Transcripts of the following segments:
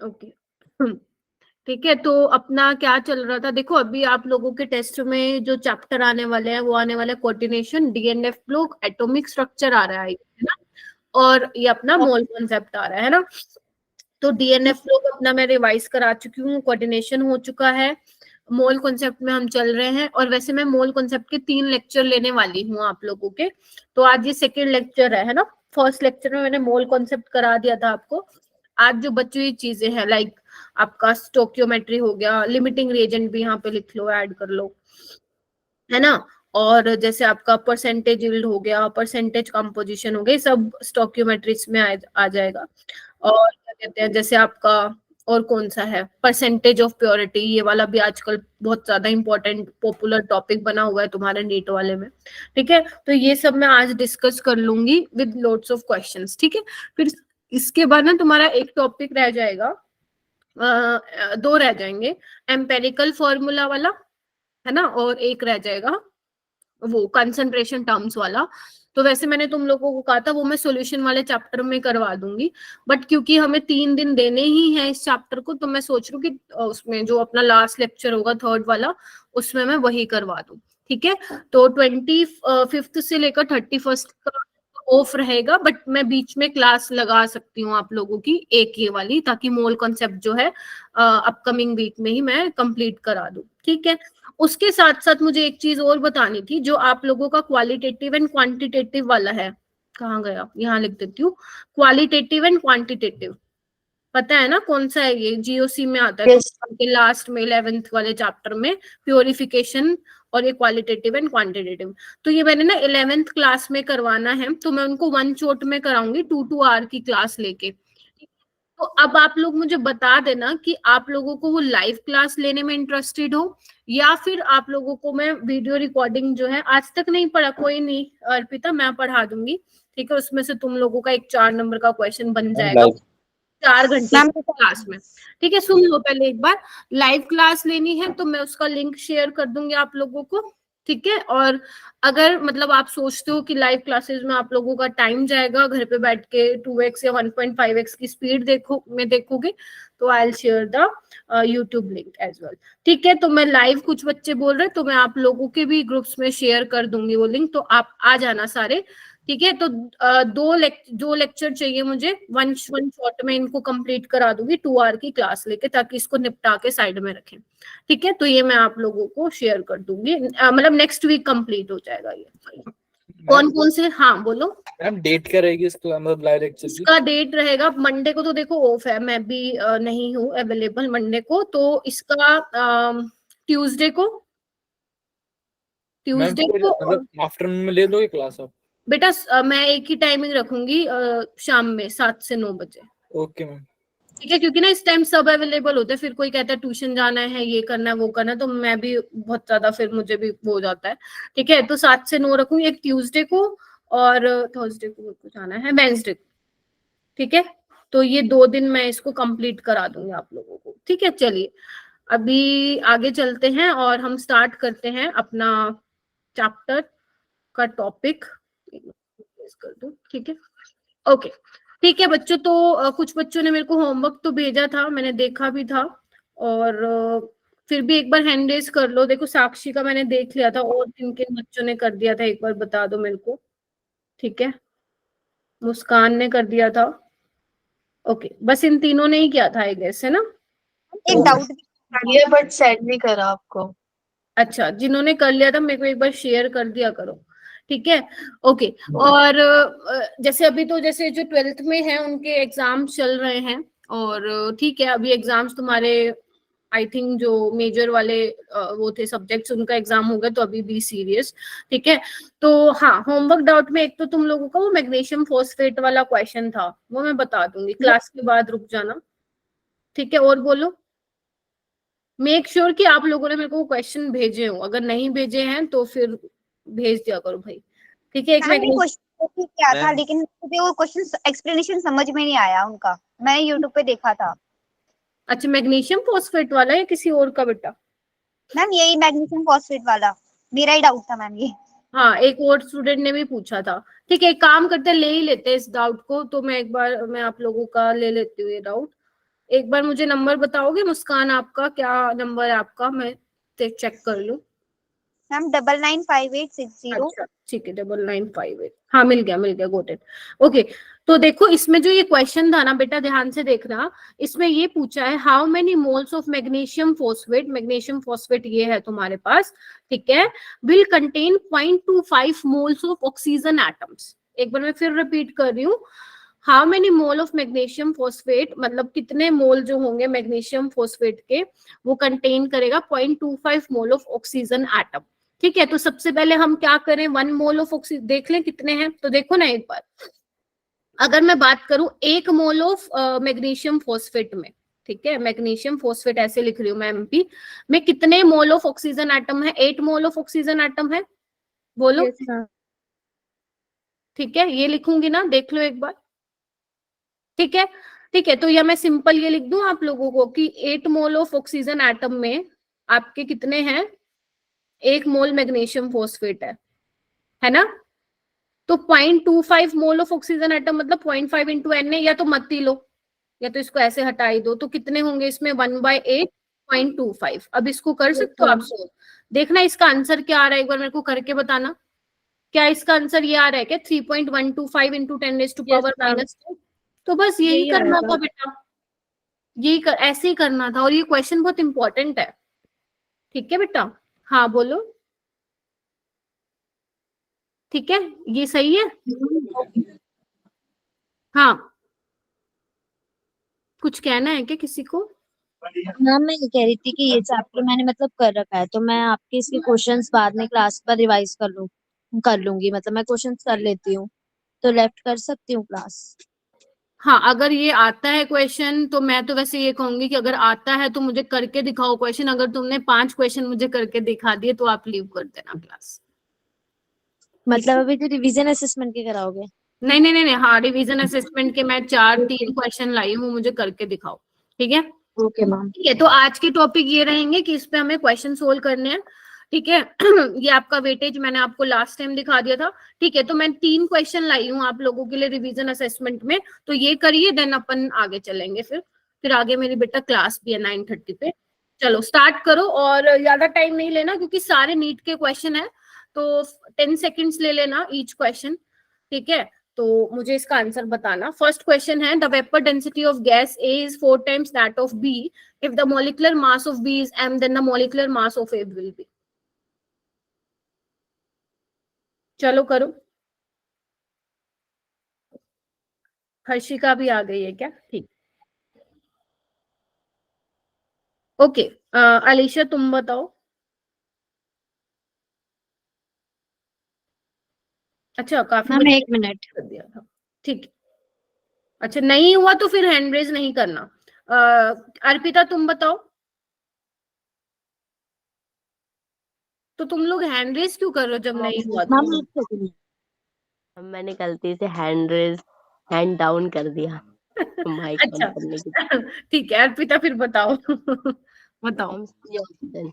Okay, ठीक है। तो अपना क्या चल रहा था, देखो अभी आप लोगों के टेस्ट में जो चैप्टर आने वाले हैं वो आने वाले coordination, d and f block, atomic structure आ रहा है ना, और ये अपना मोल कॉन्सेप्ट आ रहा है ना। तो डीएनएफ ब्लॉक अपना मैं रिवाइज करा चुकी हूँ, कोऑर्डिनेशन हो चुका है, मोल कॉन्सेप्ट में हम चल रहे हैं। और वैसे मैं मोल कॉन्सेप्ट के 3 लेक्चर लेने वाली हूँ आप लोगों के, तो आज ये सेकेंड लेक्चर है ना। फर्स्ट लेक्चर में मैंने मोल कॉन्सेप्ट करा दिया था आपको। आज जो बची हुई चीजें हैं, लाइक आपका स्टोक्योमेट्री हो गया, लिमिटिंग रिएजेंट भी यहाँ पे लिख लो, ऐड कर लो, है ना। और जैसे आपका परसेंटेज यील्ड हो गया, परसेंटेज कंपोजिशन हो गई, सब स्टोक्योमेट्रीज में आ जाएगा। और क्या कहते हैं, जैसे आपका और कौन सा है, परसेंटेज ऑफ प्योरिटी, ये वाला भी आजकल बहुत ज्यादा इंपॉर्टेंट पॉपुलर टॉपिक बना हुआ है तुम्हारे नीट वाले में, ठीक है। तो ये सब मैं आज डिस्कस कर लूंगी विद लोट्स ऑफ क्वेश्चंस, ठीक है। फिर इसके बाद ना तुम्हारा एक टॉपिक रह जाएगा, 2 रह जाएंगे, एम्पेरिकल फॉर्मूला वाला, है ना, और एक रह जाएगा वो कंसंट्रेशन टर्म्स वाला। तो वैसे मैंने तुम लोगों को कहा था वो मैं सॉल्यूशन वाले चैप्टर में करवा दूंगी, बट क्योंकि हमें 3 दिन देने ही हैं इस चैप्टर को, तो मैं सोच रही हूँ कि उसमें जो अपना लास्ट लेक्चर होगा थर्ड वाला, उसमें मैं वही करवा दूं, ठीक है। तो 25 से लेकर 31 का ऑफ रहेगा, बट मैं बीच में क्लास लगा सकती हूँ आप लोगों की एक ये वाली, ताकि मोल कॉन्सेप्ट जो है अपकमिंग वीक में ही मैं कंप्लीट करा दूं, ठीक है। उसके साथ साथ मुझे एक चीज और बतानी थी, जो आप लोगों का क्वालिटेटिव एंड क्वांटिटेटिव वाला है, कहाँ गया, यहाँ लिख देती हूँ, क्वालिटेटिव एंड क्वांटिटेटिव, पता है ना कौन सा है ये, जीओसी में आता है, yes. तो लास्ट में 11th वाले चैप्टर में प्योरिफिकेशन और ये क्वालिटेटिव एंड क्वांटिटेटिव। तो ये मैंने ना 11th क्लास में करवाना है, तो मैं उनको वन शॉट में कराऊंगी 2 आवर की क्लास लेके। तो अब आप लोग मुझे बता देना कि आप लोगों को वो लाइव क्लास लेने में इंटरेस्टेड हो, या फिर आप लोगों को मैं वीडियो रिकॉर्डिंग जो है, आज तक नहीं पढ़ा, कोई नहीं अर्पिता, मैं पढ़ा दूंगी, ठीक है। उसमें से तुम लोगों का एक 4 नंबर का क्वेश्चन बन जाएगा 4 घंटे की क्लास में, ठीक है। सुन लो पहले एक बार, लाइव क्लास लेनी है तो मैं उसका लिंक शेयर कर दूंगी आप लोगों को, ठीक है। और अगर मतलब आप सोचते हो कि लाइव क्लासेस में आप लोगों का टाइम जाएगा, घर पे बैठ के 2x या 1.5x की स्पीड देखोगे, तो I will share the YouTube link as well, ठीक है। तो मैं लाइव, कुछ बच्चे बोल रहे तो मैं आप लोगों के भी ग्रुप्स में शेयर कर दूंगी वो लिंक, तो आप आ जाना सारे, ठीक है। तो जो लेक्चर चाहिए मुझे वन शॉट में इनको कंप्लीट करा दूंगी 2 आवर की क्लास लेके, ताकि इसको निपटा के साइड में रखें, ठीक है। तो ये मैं आप लोगों को शेयर कर दूंगी, मतलब नेक्स्ट वीक कंप्लीट हो जाएगा ये। कौन कौन से, हाँ बोलो मैम, डेट क्या रहेगी इसका, मतलब लाइव लेक्चर की? इसका डेट रहेगा मंडे को, तो देखो ऑफ है, मैं भी नहीं हूँ अवेलेबल मंडे को, तो इसका ट्यूसडे को, मतलब आफ्टरनून में ले दोगे क्लास आप? बेटा मैं एक ही टाइमिंग रखूंगी, शाम में 7 से 9 बजे, ओके मैम, ठीक है। क्योंकि ना इस टाइम सब अवेलेबल होते हैं, फिर कोई कहता है ट्यूशन जाना है, ये करना है वो करना है, तो मैं भी बहुत ज्यादा, फिर मुझे भी वो हो जाता है, ठीक है। तो 7 से 9 रखूंगी, एक ट्यूसडे को, और थर्सडे को मेरे को जाना है, वेंसडे को, ठीक है। तो ये 2 दिन मैं इसको कंप्लीट करा दूंगी आप लोगों को, ठीक है। चलिए अभी आगे चलते हैं और हम स्टार्ट करते हैं अपना चैप्टर का टॉपिक, कर दो, ठीक है, ओके, ठीक है बच्चों। तो कुछ बच्चों ने मेरे को होमवर्क तो भेजा था, मैंने देखा भी था, और फिर भी एक बार हैंड रेज कर लो। देखो साक्षी का मैंने देख लिया था, और किन किन बच्चों ने कर दिया था एक बार बता दो मेरे को, ठीक है। मुस्कान ने कर दिया था, ओके, बस इन तीनों ने ही किया था आई गेस, है ना। एक डाउट भी है बट सेंड नहीं करा आपको। अच्छा, जिन्होंने कर लिया था मेरे को एक बार शेयर कर दिया करो, ठीक है, ओके। और जैसे अभी तो जैसे जो 12th में है उनके एग्जाम चल रहे हैं, और ठीक है, अभी एग्जाम्स तुम्हारे आई थिंक जो मेजर वाले वो थे सब्जेक्ट्स, उनका एग्जाम हो गया, तो अभी बी सीरियस, ठीक है। तो हाँ, होमवर्क डाउट में एक तो तुम लोगों का वो मैग्नीशियम फॉस्फेट वाला क्वेश्चन था, वो मैं बता दूंगी क्लास के बाद, रुक जाना, ठीक है। और बोलो, मेक श्योर कि आप लोगों ने मेरे को क्वेश्चन भेजे हो, अगर नहीं भेजे हैं तो फिर भेज दिया करो भाई, ठीक है। एक क्वेश्चन क्या था, लेकिन मुझे वो क्वेश्चन एक्सप्लेनेशन समझ में नहीं आया उनका, मैंने यूट्यूब पे देखा था। अच्छा, मैग्नीशियम फॉस्फेट वाला या किसी और का बेटा? मैम यही मैग्नीशियम फॉस्फेट वाला, मेरा ही डाउट था मैम ये। हाँ, एक और स्टूडेंट ने भी पूछा था। ठीक है, एक काम करते ले ही लेते हैं इस डाउट को, तो मैं एक बार मैं आप लोगों का ले लेती हूँ ये डाउट। एक बार मुझे नंबर बताओगे मुस्कान, आपका क्या नंबर है आपका, मैं चेक कर लूँ। मैम 995860। अच्छा ठीक है, 9958, हाँ मिल गया, गोट इट। ओके, तो देखो इसमें जो ये क्वेश्चन था ना बेटा, ध्यान से देखना। इसमें ये पूछा है how many moles of magnesium phosphate ये है तुम्हारे पास, ठीक है, will contain 0.25 moles of oxygen atoms. एक बार मैं फिर रिपीट कर रही हूँ, how many mole of magnesium phosphate, मतलब कितने मोल जो होंगे मैग्नीशियम फोस्फेट के, वो कंटेन करेगा 0.25 मोल ऑफ ऑक्सीजन एटम। ठीक है, तो सबसे पहले हम क्या करें, 1 मोल ऑफ ऑक्सीजन देख लें कितने हैं। तो देखो ना एक बार, अगर मैं बात करूं 1 मोल ऑफ मैग्नीशियम फोस्फेट में, ठीक है, मैग्नीशियम फोस्फेट ऐसे लिख रही हूँ मैं एमपी में, कितने मोल ऑफ ऑक्सीजन एटम है, 8 मोल ऑफ ऑक्सीजन एटम है, बोलो। ठीक है, ये लिखूंगी ना, देख लो एक बार। ठीक है, ठीक है, तो या मैं सिंपल ये लिख दूं आप लोगों को कि 8 मोल ऑफ ऑक्सीजन एटम में आपके कितने हैं, 1 मोल मैग्नीशियम फोस्फेट है ना। तो 0.25 मोल ऑफ ऑक्सीजन एटम मतलब 0.5 इंटू एन है, या तो मत ही लो या तो इसको ऐसे हटा ही दो, तो कितने होंगे इसमें 1/8 0.25। अब इसको कर सकते हो आप सोल्व, देखना इसका आंसर क्या आ रहा है, एक बार मेरे को करके बताना। क्या इसका आंसर ये आ रहा है क्या 3.125 इंटू 10⁻⁻²? तो बस यही करना था बेटा, ऐसे ही करना था, और ये क्वेश्चन बहुत इंपॉर्टेंट है। ठीक है बेटा, हाँ बोलो। ठीक है, ये सही है। हाँ, कुछ कहना है क्या किसी को? मैम मैं ये कह रही थी कि ये चैप्टर मैंने मतलब कर रखा है, तो मैं आपके इसके क्वेश्चंस बाद में क्लास पर रिवाइज कर लूंगी, मतलब मैं क्वेश्चंस कर लेती हूँ, तो लेफ्ट कर सकती हूँ क्लास। हाँ, अगर ये आता है क्वेश्चन तो मैं तो वैसे ये कहूंगी कि अगर आता है तो मुझे करके दिखाओ क्वेश्चन। अगर तुमने 5 क्वेश्चन मुझे करके दिखा दिए तो आप लीव कर देना क्लास। मतलब अभी तो रिवीजन असेसमेंट के कराओगे? नहीं नहीं नहीं नहीं, हाँ रिवीजन असेसमेंट के मैं 3 क्वेश्चन लाई हूँ, मुझे करके दिखाओ। ठीक है, ओके मैम। ठीक है, तो आज के टॉपिक ये रहेंगे कि इस पे हमें क्वेश्चन सोल्व करने हैं। ठीक है ये आपका वेटेज मैंने आपको लास्ट टाइम दिखा दिया था। ठीक है, तो मैं 3 क्वेश्चन लाई हूँ आप लोगों के लिए रिवीजन असेसमेंट में, तो ये करिए, देन अपन आगे चलेंगे। फिर आगे मेरी बेटा क्लास भी है 9:30 पे। चलो स्टार्ट करो, और ज्यादा टाइम नहीं लेना क्योंकि सारे नीट के क्वेश्चन है, तो 10 सेकेंड्स ले लेना ईच क्वेश्चन। ठीक है, तो मुझे इसका आंसर बताना। फर्स्ट क्वेश्चन है, the vapour density of gas A is 4 times that of B, if the molecular mass of B is m, then the molecular mass of A will be। चलो करो। हर्षिका भी आ गई है क्या? ठीक, ओके। अलीशा तुम बताओ। अच्छा, काफी मैम बच्चे 1 मिनट। कर दिया था। ठीक है, अच्छा नहीं हुआ तो फिर हैंड रेज नहीं करना। अर्पिता तुम बताओ। तो तुम लोग हैंड रेज क्यों कर रहे हो जब नहीं हुआ तो? Ma'am 1 second. मैंने गलती से हैंड डाउन कर दिया माइक ऑन अच्छा करने की। ठीक है अर्पिता, फिर बताओ बताओ। Ma'am C option.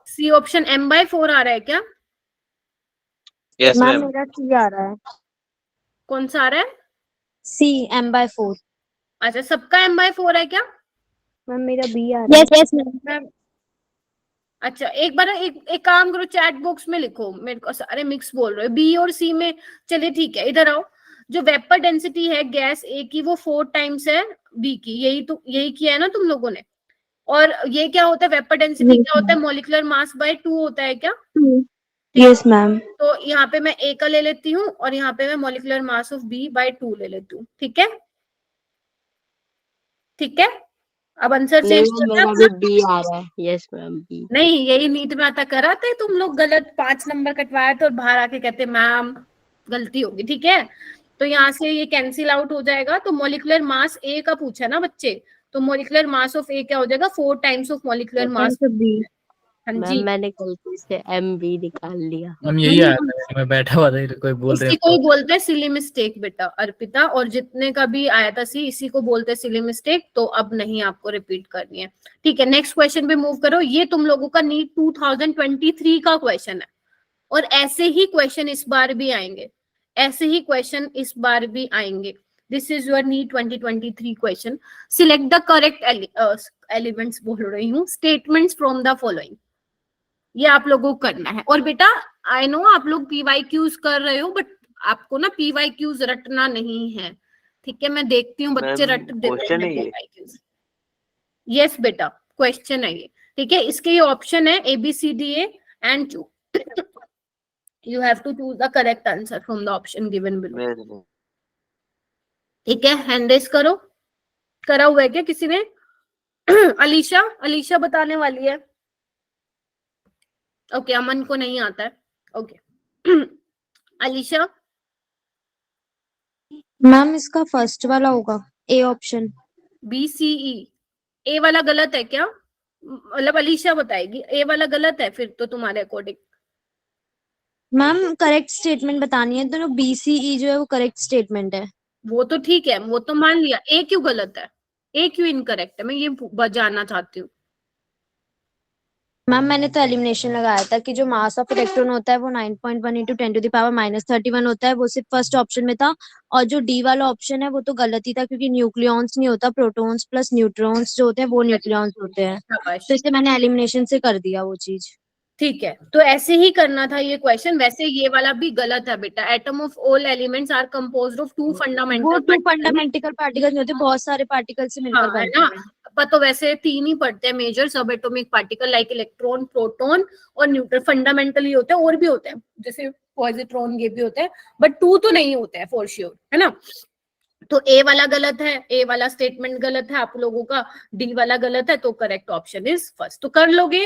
C option m/4 आ रहा है क्या? Yes ma'am ma'am. मेरा C आ रहा है। कौन सा आ रहा है? C m/4। अच्छा, सबका m/4 है क्या? मैम मेरा B आ रहा है। Yes yes ma'am. अच्छा, एक बार एक काम करो, चैट बॉक्स में लिखो, मेरे को सारे मिक्स बोल रहे हो बी और सी में। चलिए ठीक है, इधर आओ। जो वेपर डेंसिटी है गैस ए की वो 4 times है बी की, यही किया है ना तुम लोगों ने। और ये क्या होता है, वेपर डेंसिटी क्या होता है, मॉलिक्यूलर मास बाय 2 होता है क्या? Yes ma'am. तो यहाँ पे मैं ए का ले लेती हूँ और यहाँ पे मैं molecular mass of B by 2 ले लेती हूँ। ठीक है, ठीक है, अब आंसर नहीं चेंज मैम, करना मेरा अपना। भी बी आ रहा है। Yes ma'am B. नहीं, यही नीट में आता कराते तुम लोग गलत, 5 नंबर कटवाए थे और बाहर आके कहते मैम गलती होगी। ठीक है, तो यहाँ से ये कैंसिल आउट हो जाएगा। तो मॉलिक्यूलर मास ए का पूछा है ना बच्चे, तो मॉलिक्यूलर मास ऑफ ए क्या हो जाएगा, 4 times of molecular mass B. हाँ मैम जी, मैंने गलती से एम बी निकाल लिया। हम यही आया था, मैं बैठा हुआ था, कोई बोल रहे इसी को ही बोलते हैं सिली मिस्टेक बेटा अर्पिता, और जितने का भी आया था सी, इसी को बोलते हैं सिली मिस्टेक। तो अब नहीं आपको रिपीट करनी है। ठीक है, नेक्स्ट क्वेश्चन पे मूव करो। ये तुम लोगों का नीट 2023 का क्वेश्चन है। और ऐसे ही क्वेश्चन इस बार भी आएंगे, ऐसे ही क्वेश्चन इस बार भी आएंगे। This is your NEET 2023 question. Select the correct elements बोल रही हूँ, स्टेटमेंट्स फ्रॉम द फॉलोइंग, ये आप लोगों को करना है। और बेटा आई नो आप लोग PYQs कर रहे हो, बट आपको ना PYQs रटना नहीं है, ठीक है? मैं देखती हूँ बच्चे मैम, रट देते क्वेश्चन हैं है ये? PYQs। यस बेटा क्वेश्चन है ये, ठीक है? इसके ये ऑप्शन है ABCDA and you have to choose the correct answer from the option given below, Very good. ठीक है? हैंड रेस करो, करा हुआ है क्या किसी ने? अलीशा, अलीशा बताने वाली है। ओके, अमन को नहीं आता है। ओके अलीशा, मैम इसका फर्स्ट वाला होगा, ए ऑप्शन। BCE, ए वाला गलत है क्या? मतलब अलीशा बताएगी, ए वाला गलत है फिर तो तुम्हारे अकॉर्डिंग। मैम करेक्ट स्टेटमेंट बतानी है, तो BCE जो है वो करेक्ट स्टेटमेंट है। वो तो ठीक है, वो तो मान लिया, ए क्यों गलत है, ए क्यों इनकरेक्ट है, मैं ये जानना चाहती हूँ। मैम मैंने तो एलिमिनेशन लगाया था कि जो मास ऑफ इलेक्ट्रॉन होता है वो 9.1 × 10⁻³ होता है, वो सिर्फ फर्स्ट ऑप्शन में था। और जो डी वाला ऑप्शन है वो तो गलत ही था, क्योंकि न्यूक्लियॉन्स नहीं होता, प्रोटॉन्स प्लस न्यूट्रॉन्स जो होते हैं वो न्यूक्लियॉन्स होते हैं। शाबाश, तो इससे मैंने एलिमिनेशन से कर दिया वो चीज। ठीक है, तो ऐसे ही करना था ये क्वेश्चन। वैसे ये वाला भी गलत है बेटा। Atom of all elements are composed of 2 वो फंडामेंटल 2 फंडामेंटल पार्टिकल्स नहीं होते, बहुत सारे पार्टिकल्स से मिलकर हाँ है बनते ना, हैं। पर तो वैसे 3 ही पढ़ते हैं मेजर सब atomic particle, like electron, proton और न्यूट्रॉन। फंडामेंटली होते हैं, और भी होते हैं जैसे पॉजिट्रॉन, ये भी होते हैं, बट 2 तो नहीं होते हैं फॉर श्योर, है ना? तो ए वाला गलत है, ए वाला स्टेटमेंट गलत है आप लोगों का, डी वाला गलत है, तो करेक्ट ऑप्शन इज फर्स्ट। तो कर लोगे,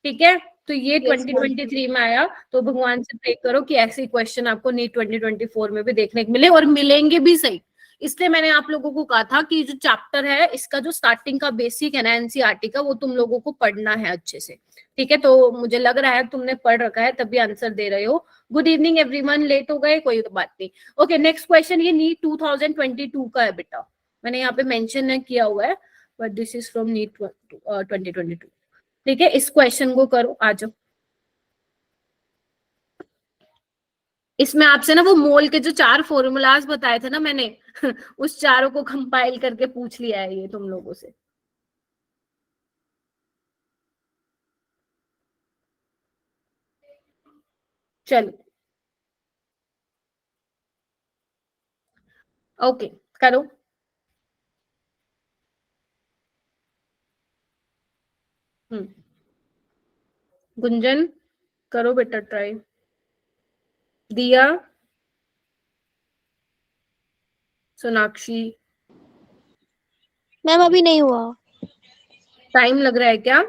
ठीक है? तो ये 2023 में आया, तो भगवान से प्रे करो कि ऐसे क्वेश्चन आपको नीट 2024 में भी देखने को मिले, और मिलेंगे भी सही। इसलिए मैंने आप लोगों को कहा था कि जो चैप्टर है इसका जो स्टार्टिंग का बेसिक है ना NCERT का, वो तुम लोगों को पढ़ना है अच्छे से, ठीक है? तो मुझे लग रहा है तुमने पढ़ रखा है तभी आंसर दे रहे हो। गुड इवनिंग एवरीवन, लेट हो गए कोई बात नहीं। ओके नेक्स्ट क्वेश्चन, ये नीट 2022 का है बेटा, मैंने यहाँ पे मेंशन किया हुआ है, but this is from NEET 2022, ठीक है? इस क्वेश्चन को करो, आ जाओ। इसमें आपसे ना वो मोल के जो 4 फॉर्मूलाज बताए थे ना मैंने उस चारों को कंपाइल करके पूछ लिया है ये तुम लोगों से। चलो ओके करो। गुंजन करो बेटा ट्राई। दिया, सोनाक्षी, मैम अभी नहीं हुआ। टाइम लग रहा है क्या?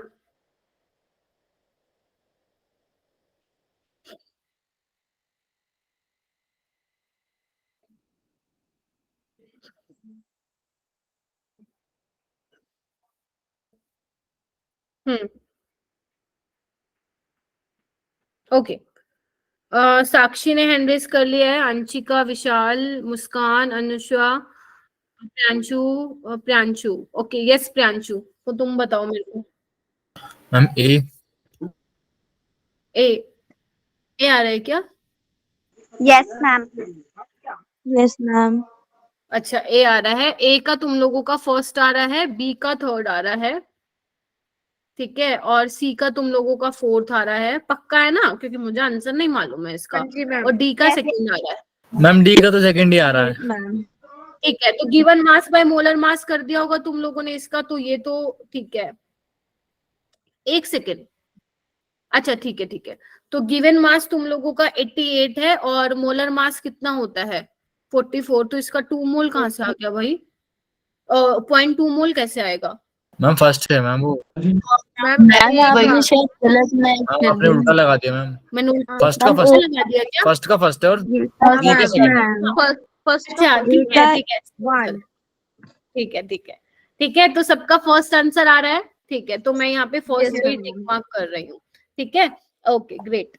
ओके साक्षी ने हैंड रेज कर लिया है, अंशिका, विशाल, मुस्कान, अनुषा, प्रियांशु, प्रियांशु। ओके यस प्रियांशु, तो तुम बताओ मेरे को। मैम ए। ए आ रहा है क्या? Yes ma'am. Yes ma'am. अच्छा ए आ रहा है, ए का तुम लोगों का फर्स्ट आ रहा है, बी का थर्ड आ रहा है, ठीक है? और सी का तुम लोगों का फोर्थ आ रहा है, पक्का है ना? क्योंकि मुझे आंसर नहीं मालूम है इसका। और डी का सेकंड आ रहा है। मैम डी का तो सेकंड ही आ रहा है। मैम ठीक है, तो given mass by molar mass कर दिया होगा तुम लोगों ने इसका, तो ये तो ठीक है। एक सेकेंड, अच्छा ठीक है ठीक है। तो गिवन मास तुम लोगों का 88 है, और मोलर मास कितना होता है 44, तो इसका 2 मोल कहाँ से आ गया भाई? 0.2 मोल कैसे आएगा? मैम फर्स्ट है मैम वो। मैम आपने शायद गलत मैच मैम कर आपने दी। उल्टा लगा दिया मैम। मैंने फर्स्ट का उल्टा फर्स्ट, लगा दिया क्या? फर्स्ट का फर्स्ट है और हाँ, ये का सेकंड। अच्छा ठीक है ठीक है ठीक है ठीक है ठीक है, तो सबका फर्स्ट आंसर आ रहा है, ठीक है? तो मैं यहाँ पे फर्स्ट पे टिक मार्क कर रही हूँ, ठीक है? Okay great.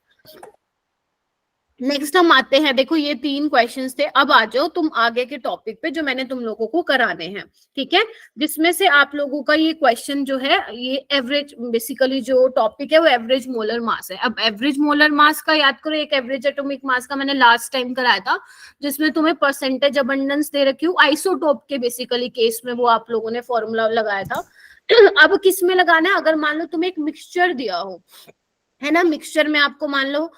नेक्स्ट हम आते हैं, देखो ये 3 क्वेश्चंस थे, अब आ जाओ तुम आगे के टॉपिक पे जो मैंने तुम लोगों को कराने हैं, ठीक है, जिसमें से आप लोगों का ये क्वेश्चन जो है, ये एवरेज, बेसिकली जो टॉपिक है वो एवरेज मोलर मास है। अब एवरेज मोलर मास का याद करो, एक एवरेज एटॉमिक मास का मैंने लास्ट टाइम कराया था, जिसमें तुम्हें परसेंटेज अबंडेंस दे रखी हूँ आइसोटोप के बेसिकली केस में, वो आप लोगों ने फॉर्मूला लगाया था। अब किस में लगाना है, अगर मान लो तुम्हें एक मिक्सचर दिया हो, है ना, मिक्सचर में आपको मान लो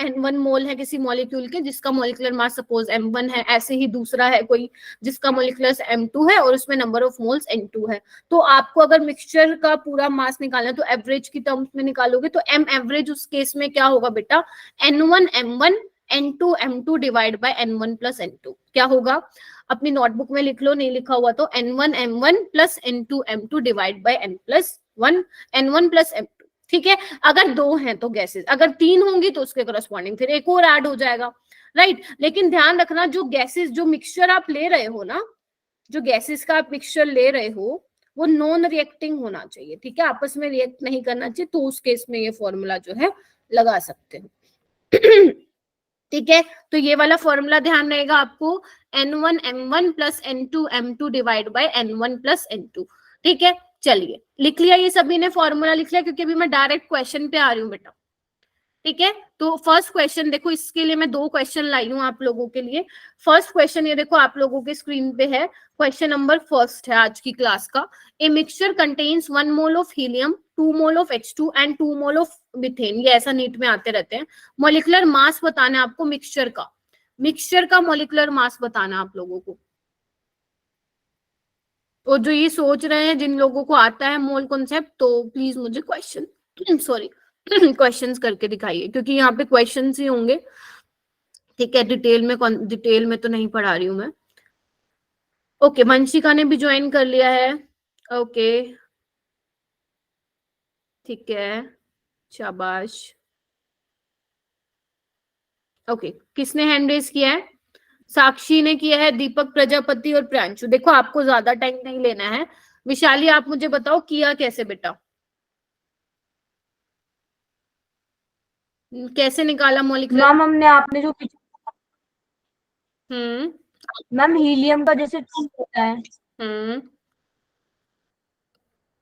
N1 मोल है किसी मॉलिक्यूल के जिसका मॉलिक्यूलर मास सपोज M1 है, ऐसे ही दूसरा है कोई जिसका मॉलिक्यूलर M2 है और उसमें नंबर ऑफ मोल्स N2 है। तो आपको अगर मिक्सचर का पूरा मास निकालना है तो एवरेज की टर्म्स में निकालोगे, तो M एवरेज उस केस में क्या होगा बेटा, N1 M1 N2 M2 divide by N1 plus N2। क्या होगा, अपनी नोटबुक में लिख लो, नहीं लिखा हुआ तो N1 M1 plus N2 M2 divide by N plus 1 N1 plus M2, ठीक है। अगर 2 हैं तो गैसेस, अगर 3 होंगी तो उसके करस्पॉन्डिंग फिर एक और ऐड हो जाएगा, राइट। लेकिन ध्यान रखना, जो गैसेस, जो मिक्सचर आप ले रहे हो ना, जो गैसेस का आप मिक्सचर ले रहे हो वो नॉन रिएक्टिंग होना चाहिए, ठीक है, आपस में रिएक्ट नहीं करना चाहिए, तो उस केस में ये फॉर्मूला जो है लगा सकते हो। ठीक है, तो ये वाला फॉर्मूला ध्यान रहेगा आपको, N1 M1 plus N2 M2 divide by N1 plus N2, ठीक है। चलिए लिख लिया, ये सभी ने फॉर्मूला लिख लिया, क्योंकि अभी मैं डायरेक्ट क्वेश्चन पे आ रही हूँ बेटा, ठीक है। तो फर्स्ट क्वेश्चन देखो, इसके लिए मैं 2 क्वेश्चन लाई हूँ आप लोगों के लिए। फर्स्ट क्वेश्चन ये देखो आप लोगों के स्क्रीन पे है, क्वेश्चन नंबर फर्स्ट है आज की क्लास का। A mixture contains 1 mole of helium, 2 mole of H2 and 2 mole of methane, ये ऐसा नीट में आते रहते हैं। मॉलिक्यूलर मास बताना है आपको मिक्सचर का, मिक्सचर का मॉलिक्यूलर मास बताना आप लोगों को। और जो ये सोच रहे हैं, जिन लोगों को आता है मोल कॉन्सेप्ट, तो प्लीज मुझे क्वेश्चन सॉरी क्वेश्चंस करके दिखाइए, क्योंकि यहाँ पे क्वेश्चंस ही होंगे, ठीक है। डिटेल में तो नहीं पढ़ा रही हूँ मैं। ओके, वंशिका ने भी ज्वाइन कर लिया है, ओके ठीक है, शाबाश। ओके, किसने हैंड रेज किया है, साक्षी ने किया है, दीपक प्रजापति और प्रांशु। देखो आपको ज्यादा टाइम नहीं लेना है। विशाली आप मुझे बताओ किया कैसे बेटा, कैसे निकाला मॉलिक्यूलर? मैम हमने आपने जो हम्म मैम हीलियम का जैसे 2 होता है,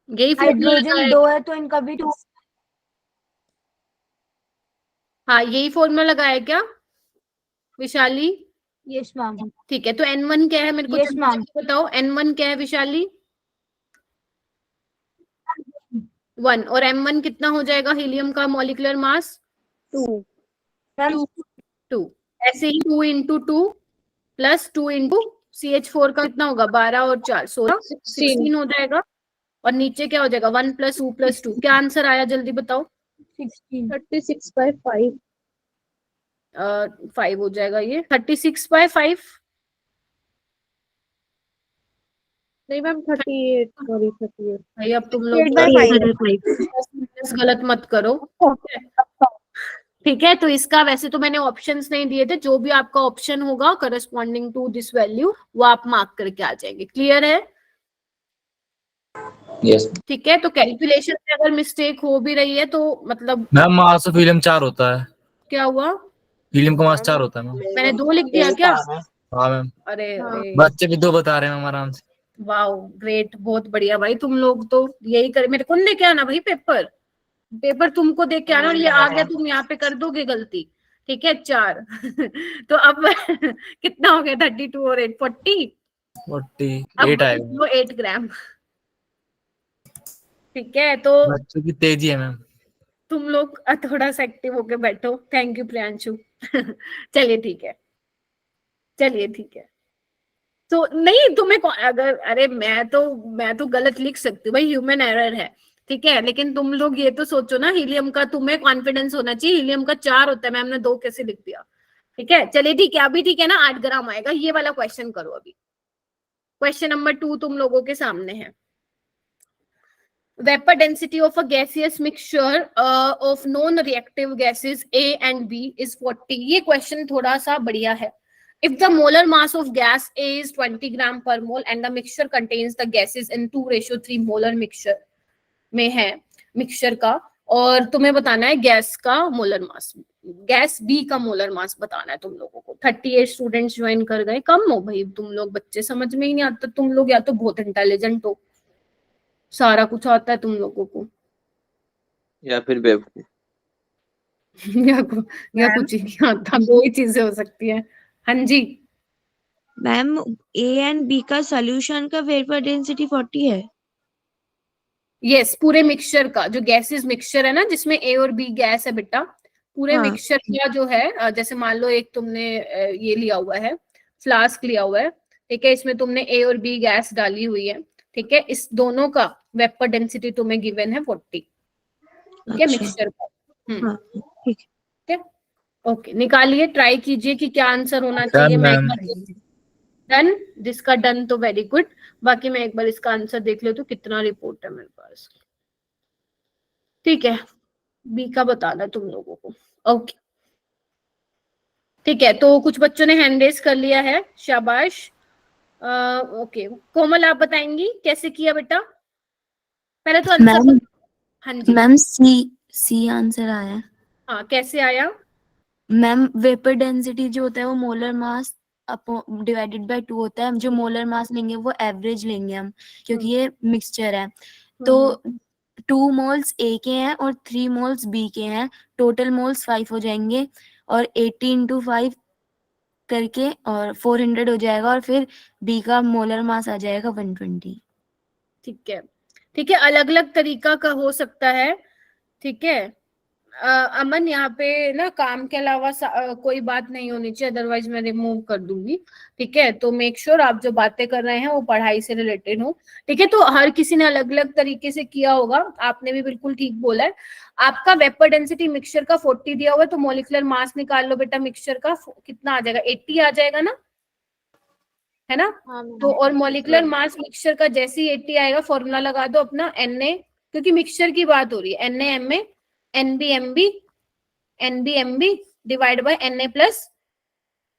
यही फॉर्मूला हाइड्रोजन लगाया, 2 है तो इनका भी 2। हाँ यही फॉर्मूला लगाया क्या विशाली? Yes ma'am. ठीक है, तो N1 क्या है मेरे को Yes, जल्दी ma'am. जल्दी बताओ, N1 क्या है विशाली? 1, और M1 कितना हो जाएगा हीलियम का मॉलिक्यूलर मास? 2 मैम। 2। ऐसे ही 2 इंटू 2 प्लस 2 इंटू CH4 का कितना होगा, 12 और 4 16 हो जाएगा। और नीचे क्या हो जाएगा, 1 प्लस 2 प्लस 2। क्या आंसर आया जल्दी बताओ? 36/5 5 हो जाएगा ये, 36/5 नहीं मैम 38 सॉरी 38 भाई, अब तुम लोग 8/5 गलत मत करो, ठीक है। तो इसका वैसे तो मैंने ऑप्शंस नहीं दिए थे, जो भी आपका ऑप्शन होगा करस्पॉन्डिंग टू दिस वैल्यू वो आप मार्क करके आ जाएंगे। क्लियर है? Yes. ठीक है, तो कैलकुलेशन में अगर मिस्टेक हो भी रही है तो मतलब मैम मास ऑफ हीलियम 4 होता है, क्या हुआ, हीलियम का मास 4 होता है मैम। मैंने 2 लिख दिया क्या? हाँ मैम, अरे अरे बच्चे भी 2 बता रहे हैं मैम आराम से। वाओ ग्रेट, बहुत बढ़िया भाई, तुम लोग तो यही कर, मेरे को नहीं लेके आना भाई पेपर तुमको देख के आना, और ये आ गया तुम यहाँ पे कर दोगे गलती, ठीक है। 4 तो अब कितना हो गया, 32 और 8 48 आएगा। 8 ग्राम, ठीक है। तो बच्चों की तेजी है मैम। तुम लोग थोड़ा सा एक्टिव होके बैठो, थैंक यू प्रियांशु। चलिए ठीक है, चलिए ठीक है। तो नहीं तुम्हें अगर, अरे मैं तो गलत लिख सकती हूँ भाई, ह्यूमन एरर है, ठीक है। लेकिन तुम लोग ये तो सोचो ना, हीलियम का तुम्हें कॉन्फिडेंस होना चाहिए, हीलियम का 4 होता है, मैम ने 2 कैसे लिख दिया, ठीक है। चलिए ठीक है, अभी ठीक है ना, 8 ग्राम आएगा। ये वाला क्वेश्चन करो अभी, क्वेश्चन नंबर 2 तुम लोगों के सामने है। Vapor density of a gaseous mixture of non-reactive gases A and B is 40. ये क्वेश्चन थोड़ा सा बढ़िया है। If the molar mass of gas A is 20 gram per mole and the mixture contains the gases in 2:3 molar mixture में है mixture का, और तुम्हें बताना है गैस का मोलर मास। गैस बी का मोलर मास बताना है तुम लोगों को। 38 स्टूडेंट्स ज्वाइन कर गए, कम हो भाई तुम लोग, बच्चे समझ में ही नहीं आता तुम लोग, या तो बहुत इंटेलिजेंट हो, सारा कुछ आता है तुम लोगों को या फिर बेवकूफ। या कुछ ही नहीं आता, दो ही चीजें हो सकती है। हाँ जी मैम ए एंड बी का सॉल्यूशन का वेपर डेंसिटी 40 है। यस, पूरे मिक्सचर का जो गैसेस मिक्सचर है ना, जिसमें ए और बी गैस है बेटा, पूरे हाँ। मिक्सचर का जो है जैसे मान लो एक तुमने ये लिया हुआ है, फ्लास्क लिया हुआ है, ठीक है, इसमें तुमने ए और बी गैस डाली हुई है, ठीक है, इस दोनों का वेपर डेंसिटी तुम्हें गिवन है 40, ठीक है, अच्छा। मिक्सचर का। हाँ ठीक है। ओके, निकालिए, ट्राई कीजिए कि क्या आंसर होना Done, चाहिए। मैं ma'am. डन, जिसका डन तो वेरी गुड, बाकी मैं एक बार इसका आंसर देख लेती हूँ कितना रिपोर्ट है मेरे पास। ठीक है, बी का बताना तुम लोगों को। ओके ठीक है, तो कुछ बच्चों ने हैंड रेज कर लिया है, शाबाश। ओके कोमल, आप बताएंगी कैसे किया बेटा? पहले तो आंसर। मैम हाँ जी मैम सी आंसर आया है। हाँ, कैसे आया? मैम वेपर डेंसिटी जो होता है वो मोलर मास डिवाइडेड बाय 2 होता है। जो मोलर मास लेंगे वो एवरेज लेंगे हम, क्योंकि ये मिक्सचर है। तो 2 मोल्स ए के हैं और 3 मोल्स बी के हैं, टोटल मोल्स 5 हो जाएंगे, और 80 × 5 करके और 400 हो जाएगा, और फिर बी का मोलर मास आ जाएगा 120। ठीक है, ठीक है, अलग अलग तरीका का हो सकता है, ठीक है। अमन, यहाँ पे ना काम के अलावा कोई बात नहीं होनी चाहिए, अदरवाइज मैं रिमूव कर दूंगी, ठीक है। तो मेक श्योर आप जो बातें कर रहे हैं वो पढ़ाई से रिलेटेड हो, ठीक है। तो हर किसी ने अलग अलग तरीके से किया होगा, आपने भी बिल्कुल ठीक बोला है। आपका वेपर डेंसिटी मिक्सचर का 40 दिया हुआ है, तो मोलिकुलर मास निकाल लो बेटा मिक्सचर का, कितना आ जाएगा? 80 आ जाएगा ना, है ना? तो और मोलिकुलर मास मिक्सचर का जैसे ही 80 आएगा, फॉर्मूला लगा दो अपना Na, क्योंकि मिक्सचर की बात हो रही है, Na Ma NbMb divide by Na plus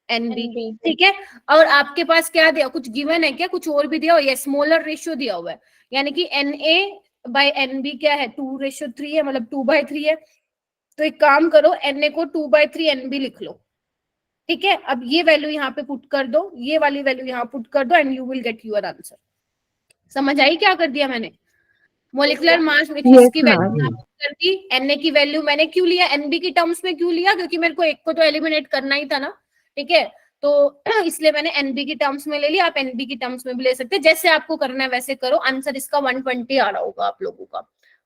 Nb, ठीक है। और आपके पास क्या दिया, कुछ गिवन है क्या, कुछ और भी दिया हुआ? यस, मोलर रेशियो दिया हुआ है, यानी कि Na बाय Nb क्या है, 2:3 है, मतलब 2/3 है। तो एक काम करो, Na को 2/3 Nb लिख लो, ठीक है। अब ये वैल्यू यहाँ पे पुट कर दो, ये वाली वैल्यू यहाँ पुट कर दो, and you will get your answer. समझ आई क्या कर दिया मैंने? मोलिकुलर मास मिक्सचर की वैल्यू कर दी, Na की वैल्यू मैंने क्यों लिया, Nb की टर्म्स में क्यों लिया, क्योंकि मेरे को एक को तो एलिमिनेट करना ही था ना, ठीक है। तो इसलिए मैंने Nb की टर्म्स में ले लिया, आप Nb की टर्म्स में भी ले सकते हैं, जैसे आपको करना है वैसे करो। आंसर इसका 120 आ रहा होगा आप लोगों का।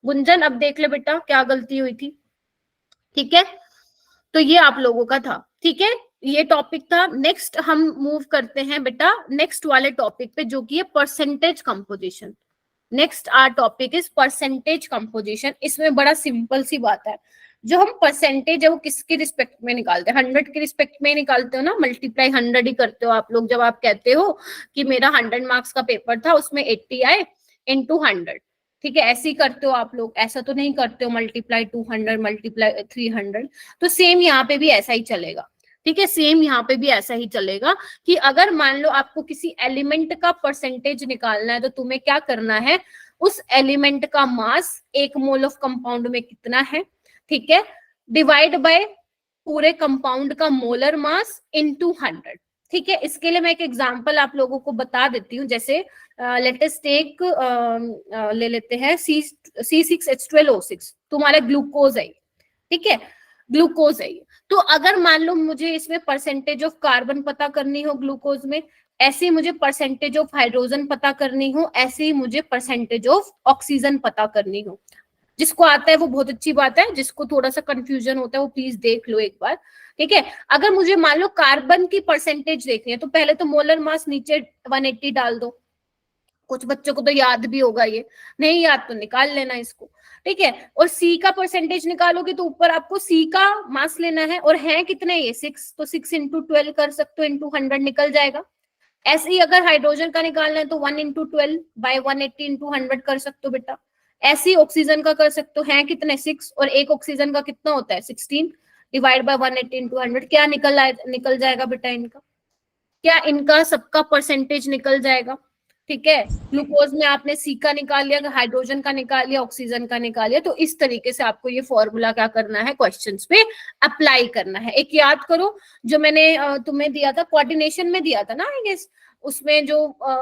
गुंजन, अब देख ले बेटा क्या गलती हुई थी, ठीक है। तो ये आप लोगों का था, ठीक है, ये टॉपिक था। नेक्स्ट हम मूव करते हैं बेटा नेक्स्ट वाले टॉपिक पे, जो कि है percentage composition. Next our topic is percentage composition. इसमें बड़ा सिंपल सी बात है, जो हम परसेंटेज है वो किसके रिस्पेक्ट में निकालते हैं? 100 के रिस्पेक्ट में निकालते हो ना, मल्टीप्लाई 100 ही करते हो आप लोग। जब आप कहते हो कि मेरा 100 मार्क्स का पेपर था, उसमें 80 आए इंटू 100, ठीक है, ऐसे ही करते हो आप लोग, ऐसा तो नहीं करते हो मल्टीप्लाई 200 मल्टीप्लाई 300। तो सेम यहाँ पे भी ऐसा ही चलेगा, ठीक है, सेम यहाँ पे भी ऐसा ही चलेगा कि अगर मान लो आपको किसी एलिमेंट का परसेंटेज निकालना है, तो तुम्हें क्या करना है, उस एलिमेंट का मास 1 मोल ऑफ कंपाउंड में कितना है, ठीक है, डिवाइड बाय पूरे कंपाउंड का मोलर मास इनटू 100, ठीक है। इसके लिए मैं एक एग्जांपल आप लोगों को बता देती हूँ। जैसे लेट अस टेक ले लेते हैं C6H12O6, तुम्हारा ग्लूकोज है, ठीक है, ग्लूकोज है। तो अगर मान लो मुझे इसमें परसेंटेज ऑफ कार्बन पता करनी हो ग्लूकोज में, ऐसे ही मुझे परसेंटेज ऑफ हाइड्रोजन पता करनी हो, ऐसे ही मुझे परसेंटेज ऑफ ऑक्सीजन पता करनी हो। जिसको आता है वो बहुत अच्छी बात है, जिसको थोड़ा सा कंफ्यूजन होता है वो प्लीज देख लो एक बार, ठीक है। अगर मुझे मान लो कार्बन की परसेंटेज देखनी है, तो पहले तो मोलर मास नीचे 180 डाल दो। कुछ बच्चों को तो याद भी होगा, ये नहीं याद तो निकाल लेना इसको, ठीक है। और सी का परसेंटेज निकालोगे तो ऊपर आपको सी का मास लेना है, और है कितने ये 6, तो 6 × 12 कर सकते हो, इंटू 100 निकल जाएगा। ऐसे ही अगर हाइड्रोजन का निकालना है तो 1 × 12 बाय 180 × 100 कर सकते हो बेटा। ऐसे ही ऑक्सीजन का कर सकते हो, है कितने 6, और एक ऑक्सीजन का कितना होता है 16, डिवाइड बाय 180 × 100, क्या निकल जाएगा बेटा इनका, क्या इनका सबका परसेंटेज निकल जाएगा, ठीक है, ग्लूकोज में आपने सी का निकाल लिया, हाइड्रोजन का निकाल लिया, ऑक्सीजन का निकाल लिया। तो इस तरीके से आपको ये फॉर्मूला क्या करना है, क्वेश्चंस पे अप्लाई करना है। एक याद करो जो मैंने तुम्हें दिया था, कोऑर्डिनेशन में दिया था ना आई गेस, उसमें जो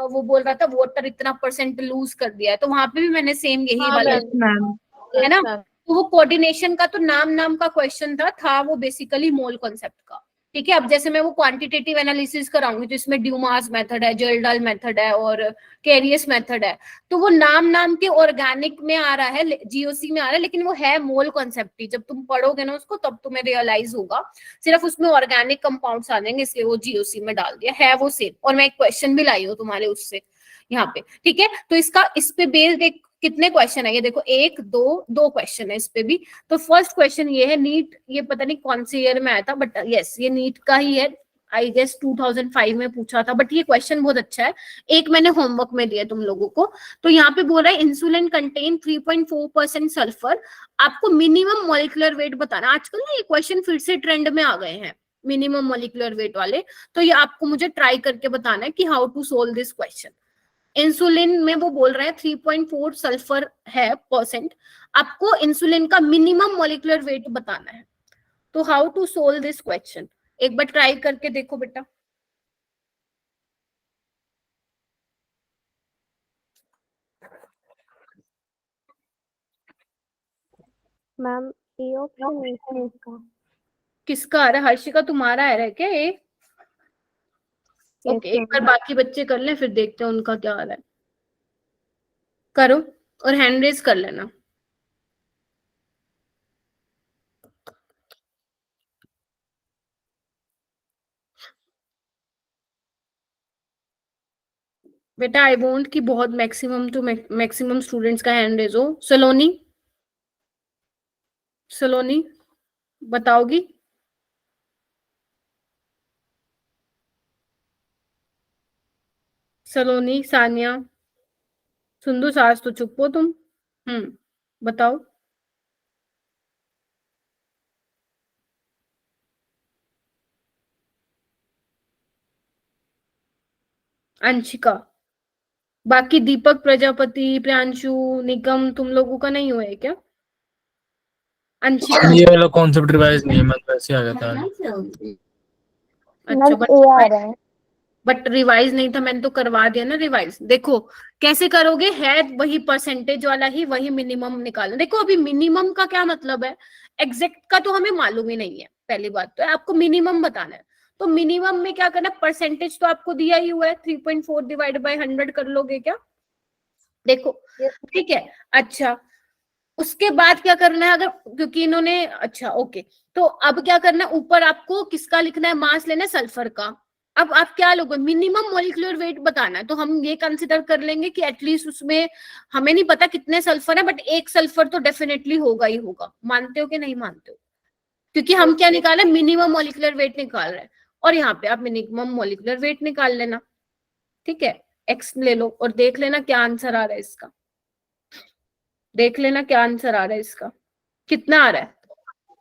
वो बोल रहा था वाटर इतना परसेंट लूज कर दिया है, तो वहां पे भी मैंने सेम यही हाँ वाला मैम है ना। तो वो कोऑर्डिनेशन का तो नाम का क्वेश्चन था वो बेसिकली मोल कॉन्सेप्ट का। ठीक है, अब जैसे मैं वो क्वांटिटेटिव एनालिसिस कराऊंगी तो इसमें ड्यूमास मेथड है, जर्डाल मेथड है और कैरियस मेथड है। तो वो नाम के ऑर्गेनिक में आ रहा है, जीओसी में आ रहा है, लेकिन वो है मोल कॉन्सेप्ट ही। जब तुम पढ़ोगे ना उसको तब तुम्हें रियलाइज होगा, सिर्फ उसमें ऑर्गेनिक कंपाउंड्स आ जाएंगे इसलिए वो जीओसी में डाल दिया है वो सेम। और मैं एक क्वेश्चन भी लाई हूँ तुम्हारे उससे यहाँ पे। ठीक है, तो इसका इस पे बेस्ड एक कितने क्वेश्चन है ये देखो, 1 2 क्वेश्चन है इस पे भी। तो फर्स्ट क्वेश्चन ये है, नीट, ये पता नहीं कौन से ईयर में आया था, बट यस ये नीट का ही है, आई गेस 2005 में पूछा था। बट ये क्वेश्चन बहुत अच्छा है, एक मैंने होमवर्क में दिया तुम लोगों को। तो यहाँ पे बोल रहा है इंसुलिन कंटेन 3.4% सल्फर, आपको मिनिमम मॉलिक्यूलर वेट बताना। आजकल ना ये क्वेश्चन फिर से ट्रेंड में आ गए हैं मिनिमम मॉलिक्यूलर वेट वाले, तो ये आपको मुझे ट्राई करके बताना है कि how to solve this question. Insulin में वो बोल रहे हैं 3.4 सल्फर है परसेंट, आपको इंसुलिन का मिनिमम मॉलिक्यूलर वेट बताना है। तो how to solve this question, एक बार ट्राई करके देखो बेटा। मैम ए ऑप्शन नहीं है इसका। किसका आ रहा है, हर्षिका तुम्हारा आ रहा है क्या ये? ओके, एक बार बाकी बच्चे कर लें फिर देखते हैं उनका क्या आ रहा है। करो और हैंड रेज कर लेना। बेटा आई वांट कि बहुत मैक्सिमम टू मैक्सिमम स्टूडेंट्स का हैंड रेज हो। सलोनी, सलोनी बताओगी? सलोनी, सानिया, सुंदू, सास तो चुप हो तुम। बताओ। अंशिका, बाकी दीपक, प्रजापति, प्रियांशु, निगम, तुम लोगों का नहीं हुआ है क्या? अंशिका, ये वाला कॉन्सेप्ट रिवाइज नहीं है, मैं वैसे आ गया था। अच्छा, बट रिवाइज नहीं था, मैंने तो करवा दिया ना रिवाइज। देखो कैसे करोगे, है वही परसेंटेज वाला ही, वही मिनिमम निकालना। देखो अभी मिनिमम का क्या मतलब है, एग्जैक्ट का तो हमें मालूम ही नहीं है, पहली बात तो है, आपको मिनिमम बताना है। तो मिनिमम में क्या करना, परसेंटेज तो आपको दिया ही हुआ है, 3.4 डिवाइड बाय 100 कर लोगे क्या? देखो ठीक है। अच्छा, उसके बाद क्या करना है, अगर क्योंकि इन्होंने, अच्छा ओके, तो अब क्या करना है, ऊपर आपको किसका लिखना है, मास लेना है सल्फर का। अब आप क्या लोगे, मिनिमम मॉलिक्यूलर वेट बताना है। तो हम ये कंसिडर कर लेंगे कि एटलीस्ट उसमें, हमें नहीं पता कितने सल्फर है, बट एक सल्फर तो डेफिनेटली होगा ही होगा। मानते हो कि नहीं मानते हो? क्योंकि हम क्या निकाल रहे हैं, मिनिमम मॉलिक्यूलर वेट निकाल रहे हैं। और यहाँ पे आप मिनिमम मॉलिक्यूलर वेट निकाल लेना। ठीक है, एक्स ले लो और देख लेना क्या आंसर आ रहा है इसका। देख लेना क्या आंसर आ रहा है इसका, कितना आ रहा है?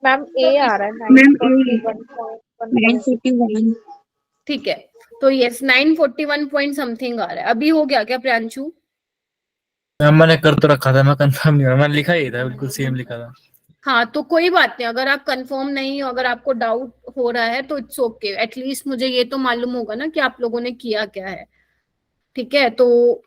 मैम ए आ रहा है मैम 941.1। 941। ठीक है, तो यस 941 पॉइंट समथिंग आ रहा है। अभी हो गया क्या प्रियांशु? मैम मैंने कर तो रखा था, मैं कंफर्म नहीं हुआ, मैंने लिखा ही था, बिल्कुल सेम लिखा था। हाँ तो कोई बात नहीं, अगर आप कंफर्म नहीं हो, अगर आपको डाउट हो रहा है तो इट्स ओके, एटलीस्ट मुझे ये तो मालूम होगा ना कि आप लोगों ने किया क्या है। ठीक है, तो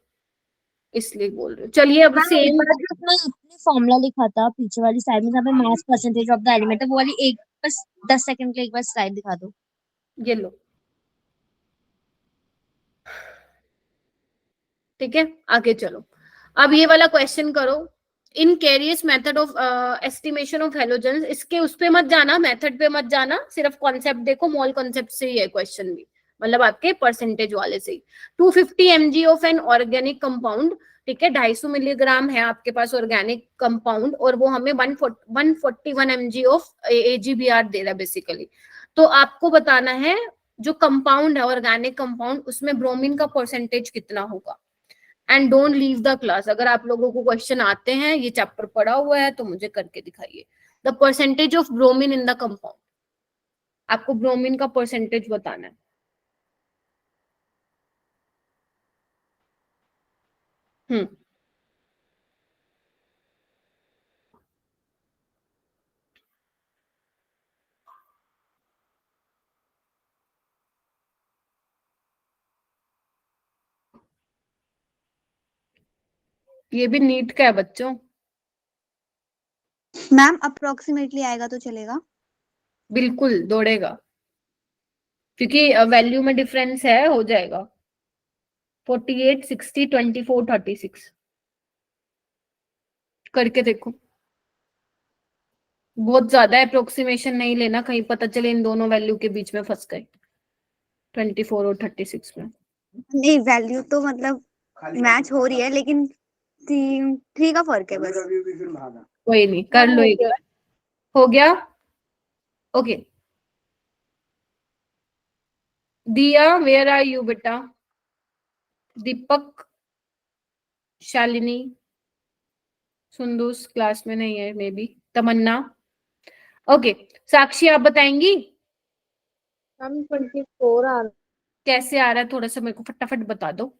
इसलिए बोल रहे हो। चलिए अब मैम सेम, ऊपर जो अपना आपने फॉर्मूला लिखा था पीछे वाली साइड में जहाँ पे mass percentage of the element है, वो वाली एक बस 10 सेकंड के लिए एक बार स्लाइड दिखा दो। ये लो। ठीक है, आगे चलो। अब ये वाला क्वेश्चन करो, in Carius method of estimation of halogens. इसके उस पे मत जाना, मेथड पे मत जाना, सिर्फ कॉन्सेप्ट देखो, मोल कॉन्सेप्ट से ही है क्वेश्चन भी, मतलब आपके परसेंटेज वाले से ही। 250 mg of an organic compound, ठीक है, 250 मिलीग्राम है आपके पास ऑर्गेनिक कंपाउंड, और वो हमें 141 mg ऑफ AgBr दे रहा है बेसिकली। तो आपको बताना है जो कंपाउंड है ऑर्गेनिक कंपाउंड, उसमें ब्रोमीन का परसेंटेज कितना होगा। And don't leave the class. अगर आप लोगों को क्वेश्चन आते हैं, ये चैप्टर पढ़ा हुआ है, तो मुझे करके दिखाइए। The percentage of bromine in the compound, आपको ब्रोमीन का परसेंटेज बताना है। हम्म ये भी नीट का है बच्चों। मैम अप्रोक्सीमेटली आएगा तो चलेगा? बिल्कुल दौड़ेगा, क्योंकि वैल्यू में डिफरेंस है, हो जाएगा 48, 60, 24, 36 करके देखो। बहुत ज्यादा अप्रोक्सीमेशन नहीं लेना, कहीं पता चले इन दोनों वैल्यू के बीच में फंस गए 24 और 36 में। नहीं, वैल्यू तो मतलब मैच हो रही है, लेकिन 3 का फर्क है बस। कोई नहीं, कर लो एक बार। हो गया? ओके। दिया, वेयर आर यू बेटा? दीपक, शालिनी, सुंदूस क्लास में नहीं है मे बी, तमन्ना। ओके, साक्षी आप बताएंगी? मैम 24 आ रहा। कैसे आ रहा है, थोड़ा सा मेरे को फटाफट बता दो।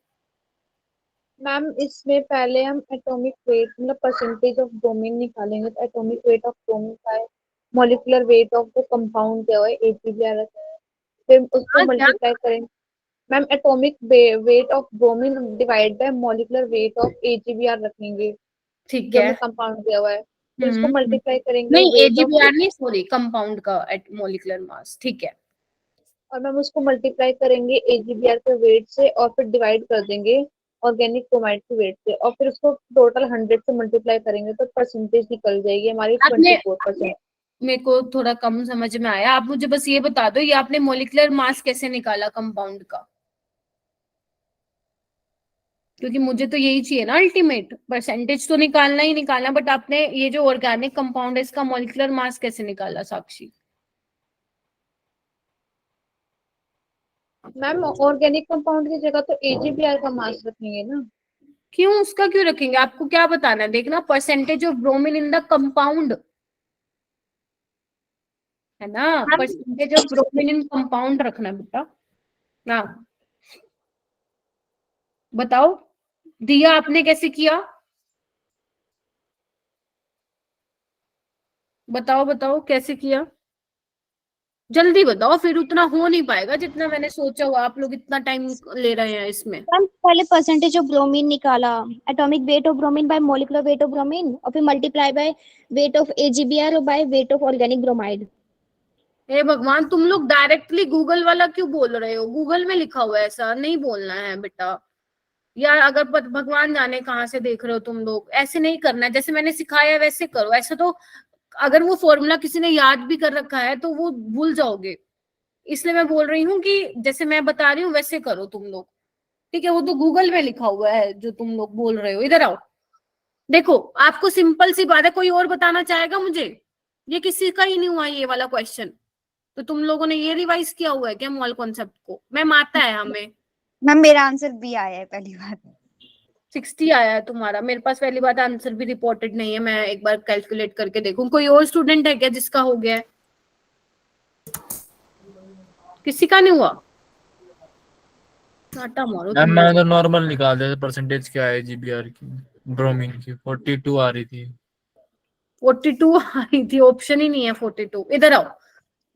मैम इसमें पहले हम एटॉमिक वेट मतलब परसेंटेज ऑफ ब्रोमीन निकालेंगे, तो एटॉमिक वेट ऑफ ब्रोमीन का है, molecular weight of the compound क्या है, AgBr है, फिर उसको हाँ क्या? मल्टीप्लाई करेंगे। Ma'am atomic weight of bromine divide by molecular weight of AgBr रखेंगे, ठीक जो है। हमें कंपाउंड दिया हुआ है, फिर उसको हम्म मल्टीप्लाई करेंगे नहीं, वेट ऑफ, AgBr नहीं, सॉरी, कंपाउंड का मोलिकुलर मास, ठीक है। और मैम उसको मल्टीप्लाई करेंगे AgBr के वेट से, और फिर डिवाइड कर देंगे ऑर्गेनिक क्रोमाइड के वेट से, और फिर उसको टोटल 100 से मल्टीप्लाई करेंगे तो परसेंटेज निकल जाएगी हमारी आपने 24%। मेरे को थोड़ा कम समझ में आया, आप मुझे बस ये बता दो, ये आपने मोलिकुलर मास कैसे निकाला कंपाउंड का? क्योंकि मुझे तो यही चाहिए ना, अल्टीमेट परसेंटेज तो निकालना ही निकालना, बट आपने ये जो ऑर्गेनिक कंपाउंड है इसका मोलिकुलर मास कैसे निकाला साक्षी? मैम ऑर्गेनिक कंपाउंड की जगह तो AgBr का मास रखेंगे ना। क्यों, उसका क्यों रखेंगे? आपको क्या बताना है, देखना percentage of bromine in the compound है ना, percentage of bromine in compound रखना बेटा। हाँ बताओ, दिया आपने कैसे किया? बताओ बताओ कैसे किया, जल्दी बताओ, फिर उतना हो नहीं पाएगा जितना मैंने सोचा हुआ। आप लोग इतना टाइम ले रहे हैं इसमें। मैम पहले परसेंटेज ऑफ ब्रोमीन निकाला, atomic weight of bromine by molecular weight of bromine, और फिर multiply by weight of AgBr और by weight of organic bromide. हे भगवान, तुम लोग डायरेक्टली गूगल वाला क्यों बोल रहे हो? गूगल में लिखा हुआ है, ऐसा नहीं बोलना है बेटा। यार अगर भगवान जाने कहाँ से देख रहे हो तुम लोग, ऐसे नहीं करना है, जैसे मैंने सिखाया वैसे करो। ऐसे तो अगर वो फॉर्मूला किसी ने याद भी कर रखा है तो वो भूल जाओगे, इसलिए मैं बोल रही हूँ कि जैसे मैं बता रही हूँ वैसे करो तुम लोग, ठीक है? वो तो गूगल में लिखा हुआ है जो तुम लोग बोल रहे हो। इधर आओ, देखो आपको सिंपल सी बात है, कोई और बताना चाहेगा मुझे? ये किसी का ही नहीं हुआ ये वाला क्वेश्चन, तो तुम लोगों ने ये रिवाइज किया हुआ है क्या मॉल कॉन्सेप्ट को? मैम आता है हमें। मैम मेरा आंसर B आया है पहली बार। 60 आया है तुम्हारा, मेरे पास पहली बात आंसर भी रिपोर्टेड नहीं है, मैं एक बार कैलकुलेट करके देखूं। कोई और स्टूडेंट है क्या जिसका हो गया है? किसी का नहीं हुआ? आटा मारो मैम तुम मैंने लोग। तो नॉर्मल निकाल दिया, परसेंटेज क्या है GBr की, ब्रोमीन की 42 आ रही थी। 42 आई थी, ऑप्शन ही नहीं है 42। इधर आओ,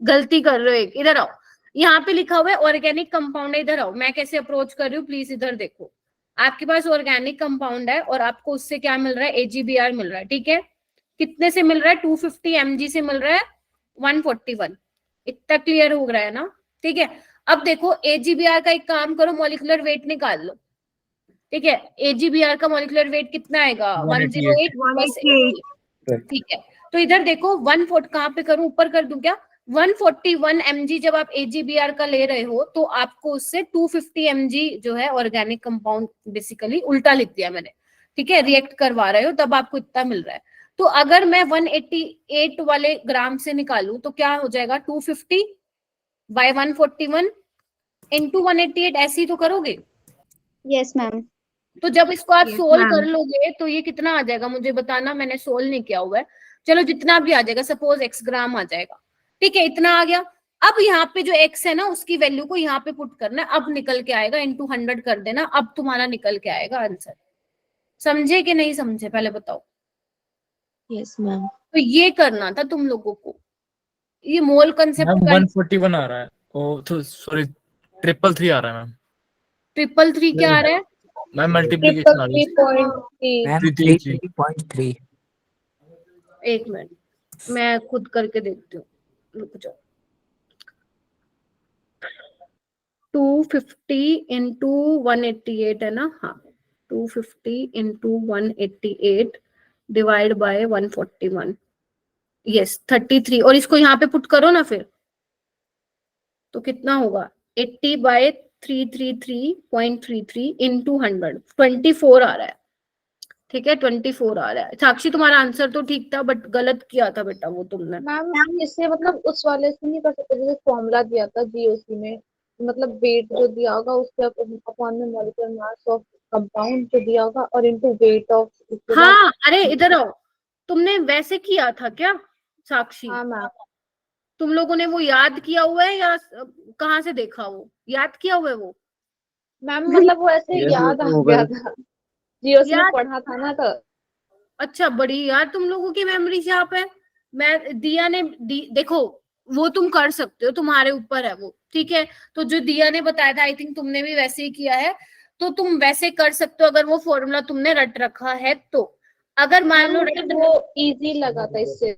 गलती कर रहे हो एक, इधर आओ, यहाँ पे लिखा हुआ है ऑर्गेनिक कंपाउंड है। इधर आओ, मैं कैसे अप्रोच कर रही हूँ प्लीज इधर देखो। आपके पास ऑर्गेनिक कंपाउंड है और आपको उससे क्या मिल रहा है? AgBr मिल रहा है, ठीक है? कितने से मिल रहा है? 250 mg से मिल रहा है 141। इतना क्लियर हो रहा है ना? ठीक है, अब देखो AgBr का एक काम करो, मॉलिक्यूलर वेट निकाल लो, ठीक है? AgBr का मॉलिक्यूलर वेट कितना आएगा? 108 प्लस 80, ठीक है? तो इधर देखो 140 कहाँ पे करूं, ऊपर कर दूं क्या? 141 mg जब आप AgBr का ले रहे हो तो आपको उससे 250 mg जो है ऑर्गेनिक कंपाउंड, बेसिकली उल्टा लिख दिया मैंने, ठीक है? रिएक्ट करवा रहे हो तब आपको इतना मिल रहा है। तो अगर मैं 188 वाले ग्राम से निकालूं तो क्या हो जाएगा? 250 बाय 141 इंटू 188, ऐसे ही तो करोगे। Yes ma'am. तो जब इसको आप सोल्व कर लोगे तो ये कितना आ जाएगा मुझे बताना, मैंने सोल्व नहीं किया हुआ है। चलो जितना भी आ जाएगा, सपोज x ग्राम आ जाएगा, ठीक है? इतना आ गया। अब यहाँ पे जो x है ना उसकी वैल्यू को यहाँ पे पुट करना है, अब निकल के आएगा, इंटू 100 कर देना, अब तुम्हारा निकल के आएगा आंसर। समझे कि नहीं समझे पहले बताओ। Yes ma'am. तो ये करना था तुम लोगों को, ये मोल कंसेप्ट मैम का 141 आ रहा है, ओ तो सॉरी 333 आ रहा है मैम। 333 क्या आ रहा है? मैम मल्टीप्लिकेशन आ रही है 3.3 मैम 333। 3.3। एक मिनट मैं खुद करके देखती हूँ, रुक जाओ। 250 इंटू 188 है ना, हाँ 250 इंटू 188 डिवाइड बाय 141, यस 33। और इसको यहाँ पे पुट करो ना फिर, तो कितना होगा 80 बाय 333.33 इंटू 100, 24 आ रहा है। ठीक है 24 आ रहा है। साक्षी तुम्हारा आंसर तो ठीक था बट गलत किया था बेटा वो तुमने। मैम इससे मतलब उस वाले से नहीं कर सकते, जैसे फॉर्मूला दिया था जीओसी में, मतलब वेट जो दिया होगा उसके अपॉन में मॉलिक्यूलर मास ऑफ कंपाउंड जो दिया होगा और इनटू वेट ऑफ। हाँ अरे इधर आओ, तुमने वैसे किया था क्या साक्षी? हाँ मैम। तुम लोगों ने वो याद किया हुआ है या कहाँ से देखा, वो याद किया हुआ है वो? मैम मतलब वो ऐसे याद आ गया था, जीओसी में याद, पढ़ा था ना तो। अच्छा बड़ी यार तुम लोगों की मेमोरी यहाँ पे। मैं दिया ने देखो वो तुम कर सकते हो, तुम्हारे ऊपर है वो, ठीक है। तो जो दिया ने बताया था आई थिंक तुमने भी वैसे ही किया है, तो तुम वैसे कर सकते हो अगर वो फॉर्मूला तुमने रट रखा है तो। अगर मान लो मुझे वो इजी लगा था इससे।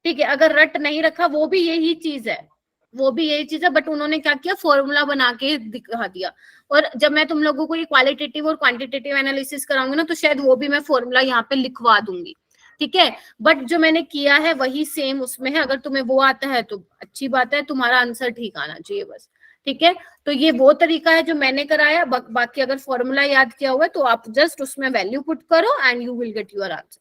ठीक है, अगर रट नहीं रखा वो भी यही चीज है, वो भी यही चीज है, बट उन्होंने क्या किया फॉर्मूला बना के दिखा दिया। और जब मैं तुम लोगों को ये क्वालिटेटिव और क्वांटिटेटिव एनालिसिस कराऊंगी ना तो शायद वो भी मैं फॉर्मूला यहाँ पे लिखवा दूंगी, ठीक है। बट जो मैंने किया है वही सेम उसमें है, अगर तुम्हें वो आता है तो अच्छी बात है, तुम्हारा आंसर ठीक आना चाहिए बस, ठीक है। तो ये वो तरीका है जो मैंने कराया, बाकी अगर फॉर्मूला याद किया हुआ है तो आप जस्ट उसमें वैल्यू पुट करो and you will get your answer,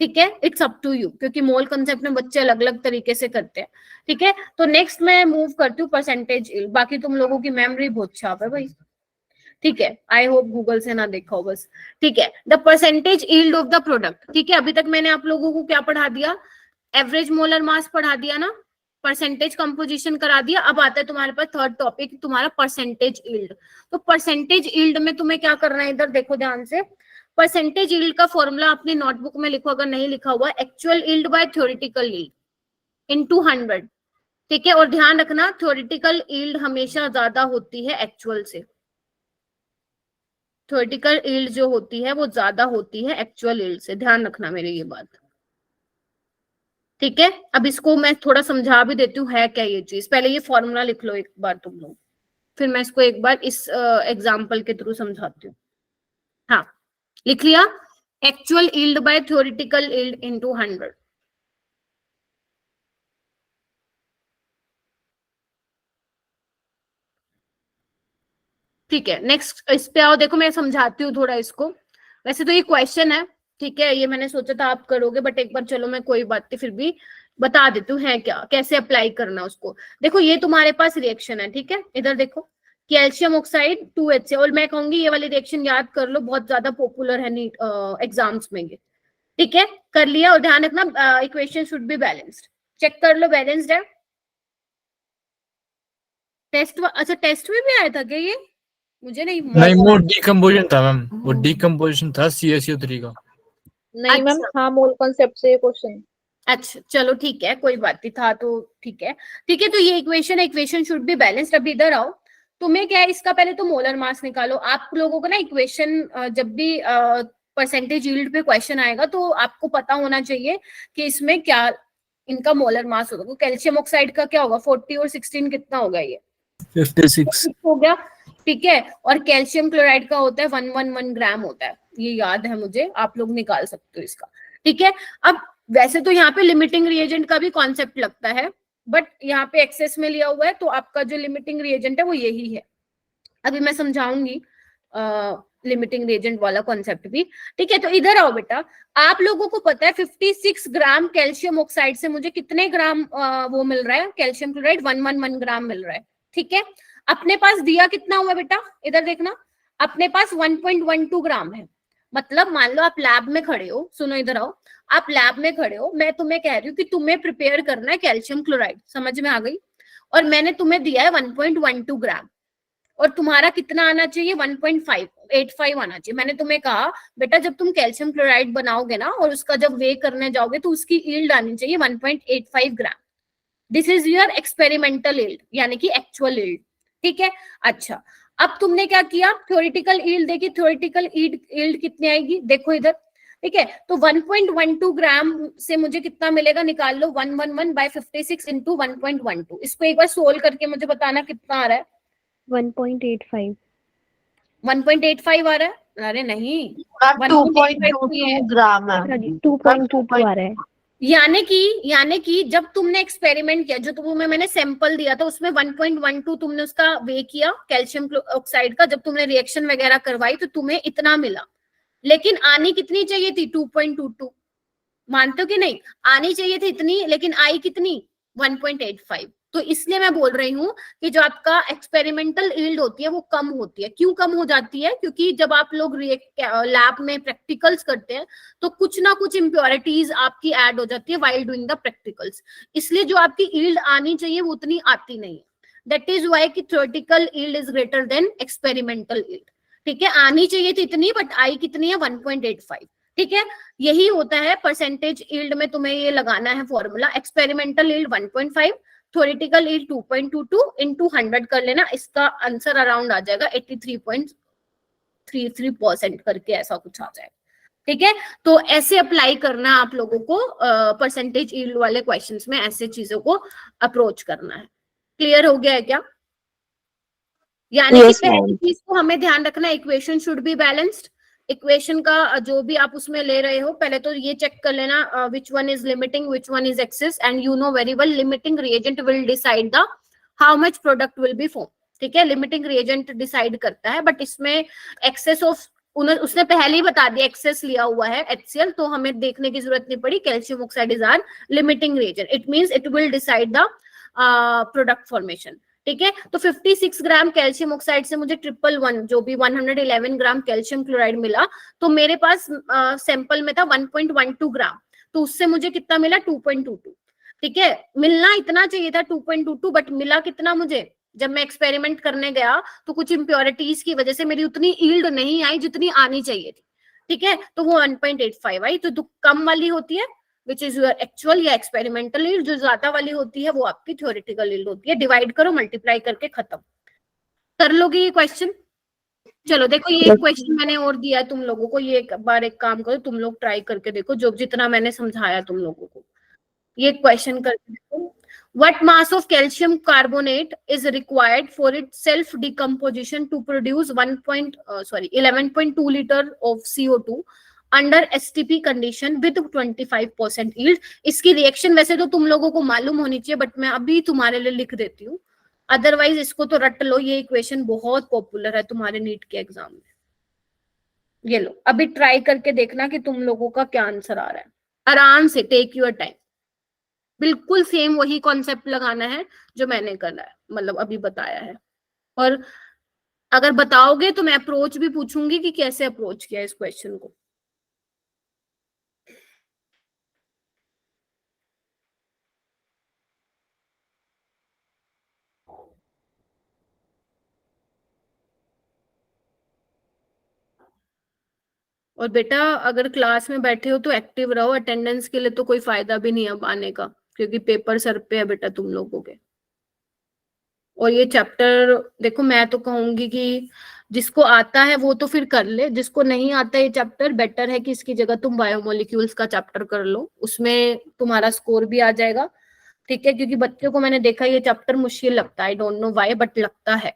ठीक है। इट्स अप टू यू, क्योंकि मोल कंसेप्ट में बच्चे अलग अलग तरीके से करते हैं, ठीक है। तो नेक्स्ट मैं मूव करती हूँ परसेंटेज यील्ड। बाकी तुम लोगों की मेमोरी बहुत छाप है भाई, ठीक है। आई होप गूगल से ना देखा हो बस, ठीक है। The percentage yield of the product, ठीक है। अभी तक मैंने आप लोगों को क्या पढ़ा दिया, एवरेज मोलर मास पढ़ा दिया ना, परसेंटेज कंपोजिशन करा दिया। अब आता है तुम्हारे पास थर्ड टॉपिक तुम्हारा परसेंटेज यील्ड। तो परसेंटेज यील्ड में तुम्हें क्या करना है, इधर देखो ध्यान से। परसेंटेज यील्ड का फॉर्मूला अपनी नोटबुक में लिखो अगर नहीं लिखा हुआ, actual yield by theoretical yield into 100, ठीक है। और ध्यान रखना थ्योरेटिकल यील्ड हमेशा ज्यादा होती है एक्चुअल से, थ्योरेटिकल यील्ड जो होती है वो ज्यादा होती है एक्चुअल यील्ड से, ध्यान रखना मेरी ये बात, ठीक है। अब इसको मैं थोड़ा समझा भी देती हूँ है क्या ये चीज। पहले ये फॉर्मूला लिख लो एक बार तुम लोग, फिर मैं इसको एक बार इस एग्जाम्पल के थ्रू समझाती हूँ। हाँ लिख लिया, actual yield by theoretical yield into 100। ठीक है, नेक्स्ट इस पे आओ। देखो मैं समझाती हूँ थोड़ा इसको। वैसे तो ये क्वेश्चन है, ठीक है, ये मैंने सोचा था आप करोगे, बट एक बार चलो मैं कोई बात नहीं फिर भी बता देती हूँ है क्या, कैसे अप्लाई करना उसको। देखो ये तुम्हारे पास रिएक्शन है, ठीक है। इधर देखो कैल्शियम ऑक्साइड 2HCl, और मैं कहूंगी ये वाली रिएक्शन याद कर लो, बहुत ज्यादा पॉपुलर है एग्जाम्स में ये, ठीक है। कर लिया, और ध्यान रखना equation should be balanced, check कर लो बैलेंस्ड है। टेस्ट, अच्छा टेस्ट में भी आया था क्या ये, मुझे नहीं वो डिकम्पोजिशन था मैम, वो डिकम्पोजिशन था CaCO3 का। नहीं मैम, हाँ मोल कॉन्सेप्ट से क्वेश्चन। अच्छा चलो ठीक है, कोई बात नहीं था तो ठीक है, ठीक है। तो ये इक्वेशन शुड बी बैलेंस्ड। अब इधर आओ, तुम्हें क्या है, इसका पहले तो मोलर मास निकालो। आप लोगों को ना इक्वेशन जब भी परसेंटेज यील्ड पे क्वेश्चन आएगा तो आपको पता होना चाहिए कि इसमें क्या इनका मोलर मास होगा। तो कैल्शियम ऑक्साइड का क्या होगा, 40 और 16 कितना होगा, ये 56 हो गया, ठीक है। और कैल्शियम क्लोराइड का होता है 111 ग्राम होता है, ये याद है मुझे, आप लोग निकाल सकते हो इसका, ठीक है। अब वैसे तो यहाँ पे लिमिटिंग रिएजेंट का भी कॉन्सेप्ट लगता है, बट यहाँ पे एक्सेस में लिया हुआ है तो आपका जो लिमिटिंग रिएजेंट है वो यही है। अभी मैं समझाऊंगी लिमिटिंग रिएजेंट वाला कॉन्सेप्ट भी, ठीक है। तो इधर आओ बेटा, आप लोगों को पता है 56 ग्राम कैल्शियम ऑक्साइड से मुझे कितने ग्राम वो मिल रहा है, कैल्शियम क्लोराइड 111 ग्राम मिल रहा है, ठीक है। अपने पास दिया कितना हुआ बेटा, इधर देखना, अपने पास 1.12 ग्राम है। मतलब मान लो आप लैब में खड़े हो, सुनो इधर आओ, आप लैब में खड़े हो, मैं तुम्हें कह रही हूँ कि तुम्हें प्रिपेयर करना है कैल्शियम क्लोराइड, समझ में आ गई, और मैंने तुम्हें दिया है 1.12 ग्राम, और तुम्हारा कितना आना चाहिए 1.585 आना चाहिए। मैंने तुम्हें कहा बेटा जब तुम कैल्शियम क्लोराइड बनाओगे ना और उसका जब वे करने जाओगे तो उसकी यील्ड आनी चाहिए 1.85 gram. This is your experimental yield यानी कि एक्चुअल यील्ड। ठीक है, अच्छा अब तुमने क्या किया, थ्योरेटिकल यील्ड देखी, थ्योरेटिकल यील्ड कितनी आएगी देखो इधर। ठीक है, तो 1.12 ग्राम से मुझे कितना मिलेगा निकाल लो, 111 by 56 into 1.12। इसको एक बार सोल्व करके मुझे बताना कितना आ रहा है। 1.85 1.85 आ रहा है? अरे नहीं, 2.22 ग्राम है। 2.22 आ रहा है। यानी कि जब तुमने एक्सपेरिमेंट किया, जो तुम्हें मैंने सैंपल दिया था उसमें 1.12 तुमने उसका वे किया कैल्शियम ऑक्साइड का, जब तुमने रिएक्शन वगैरह करवाई तो तुम्हें इतना मिला, लेकिन आनी कितनी चाहिए थी 2.22। मानते हो कि नहीं, आनी चाहिए थी इतनी लेकिन आई कितनी 1.85। तो इसलिए मैं बोल रही हूँ कि जो आपका एक्सपेरिमेंटल यील्ड होती है वो कम होती है। क्यों कम हो जाती है? क्योंकि जब आप लोग लैब में प्रैक्टिकल्स करते हैं तो कुछ ना कुछ इम्प्योरिटीज आपकी ऐड हो जाती है व्हाइल डूइंग द प्रैक्टिकल्स, इसलिए जो आपकी यील्ड आनी चाहिए वो उतनी आती नहीं है। दैट इज वाई कि theoretical yield is greater than experimental yield. ठीक है, आनी चाहिए थी इतनी बट आई कितनी है 1.85। ठीक है, यही होता है परसेंटेज यील्ड में, तुम्हें ये लगाना है formula, experimental yield 1.5, theoretical yield 2.22 into 100 कर लेना, इसका आंसर अराउंड आ जाएगा 83.33% करके ऐसा कुछ आ जाएगा। ठीक है, तो ऐसे अप्लाई करना आप लोगों को परसेंटेज यील्ड वाले क्वेश्चंस में, ऐसे चीजों को अप्रोच करना है। क्लियर हो गया है क्या? यानी कि पहली चीज को हमें ध्यान रखना, equation should be balanced. Equation का जो भी आप उसमें ले रहे हो पहले तो ये चेक कर लेना which one is limiting which one is excess, and you know very well limiting reagent will decide the how much product will be form. ठीक है, लिमिटिंग रिएजेंट डिसाइड करता है, बट इसमें एक्सेस ऑफ उसने पहले ही बता दिया एक्सेस लिया हुआ है HCl, तो हमें देखने की जरूरत नहीं पड़ी। Calcium oxide is our limiting reagent, it means it will decide the product formation. ठीक है, तो 56 ग्राम कैल्शियम ऑक्साइड से मुझे 111 जो भी 111 ग्राम कैल्शियम क्लोराइड मिला, तो मेरे पास सैंपल में था 1.12 ग्राम, तो उससे मुझे कितना मिला 2.22। ठीक है, मिलना इतना चाहिए था 2.22, बट मिला कितना मुझे, जब मैं एक्सपेरिमेंट करने गया तो कुछ इम्प्योरिटीज की वजह से मेरी उतनी यील्ड नहीं आई जितनी आनी चाहिए थी। ठीक है, तो वो 1.85 आई, तो कम वाली होती है विच इज योर एक्चुअल या एक्सपेरिमेंटल यील्ड, जो ज्यादा वाली होती है वो आपकी थ्योरेटिकल यील्ड होती है। डिवाइड करो, मल्टीप्लाई करके खत्म कर लोगे ये क्वेश्चन। चलो देखो, ये एक क्वेश्चन मैंने और दिया है तुम लोगों को, ये एक बार एक काम करो, तुम लोग ट्राई करके देखो जो जितना मैंने समझाया तुम लोगों को, ये क्वेश्चन करके देखो। What mass of calcium carbonate is required for its self decomposition to produce 11.2 liter of CO2 under STP condition with 25% yield? इसकी रिएक्शन वैसे तो तुम लोगों को मालूम होनी चाहिए, बट मैं अभी तुम्हारे लिए लिख देती हूँ, अदरवाइज इसको तो रट लो। ये इक्वेशन बहुत पॉपुलर है तुम्हारे नीट के एग्जाम में। ये लो, अभी ट्राई करके देखना कि तुम लोगों का क्या आंसर आ रहा है। आराम से, टेक योर टाइम, बिल्कुल सेम वही कॉन्सेप्ट लगाना है जो मैंने करना है, मतलब अभी बताया है। और अगर बताओगे तो मैं अप्रोच भी पूछूंगी कि कैसे अप्रोच किया इस क्वेश्चन को। और बेटा अगर क्लास में बैठे हो तो एक्टिव रहो, अटेंडेंस के लिए तो कोई फायदा भी नहीं अब आने का, क्योंकि पेपर सर पे है बेटा तुम लोगों के। और ये चैप्टर देखो, मैं तो कहूंगी कि जिसको आता है वो तो फिर कर ले, जिसको नहीं आता ये चैप्टर बेटर है कि इसकी जगह तुम बायोमोलिक्यूल्स का चैप्टर कर लो, उसमें तुम्हारा स्कोर भी आ जाएगा। ठीक है, क्योंकि बच्चों को मैंने देखा ये चैप्टर मुश्किल लगता है, I don't know why but लगता है।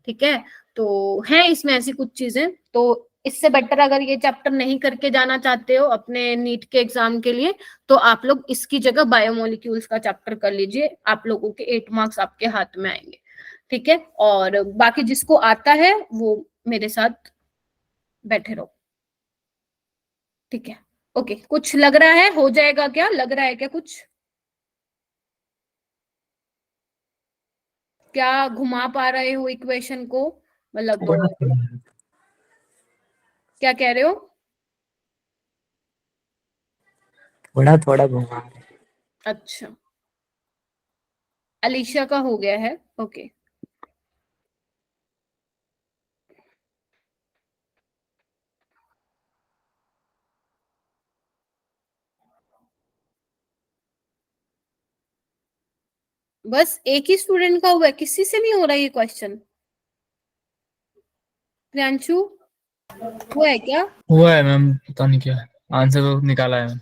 ठीक है, तो है इसमें ऐसी कुछ चीजें, तो इससे बेटर अगर ये चैप्टर नहीं करके जाना चाहते हो अपने नीट के एग्जाम के लिए, तो आप लोग इसकी जगह बायोमोलिक्यूल्स का चैप्टर कर लीजिए, आप लोगों के 8 मार्क्स आपके हाथ में आएंगे। ठीक है, और बाकी जिसको आता है वो मेरे साथ बैठे रहो। ठीक है, ओके, कुछ लग रहा है हो जाएगा क्या, लग रहा है क्या कुछ, क्या घुमा पा रहे हो इक्वेशन को, मतलब क्या कह रहे हो? थोड़ा थोड़ा घुमा। अच्छा, अलीशा का हो गया है, ओके। बस एक ही स्टूडेंट का हुआ है, किसी से नहीं हो रहा ये क्वेश्चन? प्रियांशु हुआ है क्या? हुआ है मैम, पता नहीं क्या है, आंसर तो निकाला है मैम।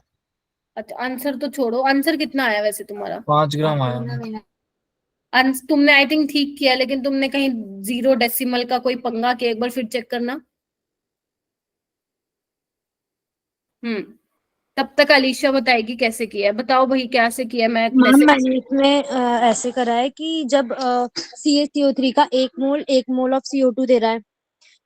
अच्छा आंसर तो छोड़ो, आंसर कितना आया वैसे तुम्हारा? 5 ग्राम आया मैम। तुमने आई थिंक ठीक किया, लेकिन तुमने कहीं 0 डेसिमल का कोई पंगा किया, एक बार फिर चेक करना। तब तक अलीशा बताएगी कैसे किया है। बताओ भाई कैसे किया है। मैं मैम मैसेज मैंने इसमें ऐसे करा है कि जब CaCO3 का 1 मोल ऑफ CO2 दे रहा है,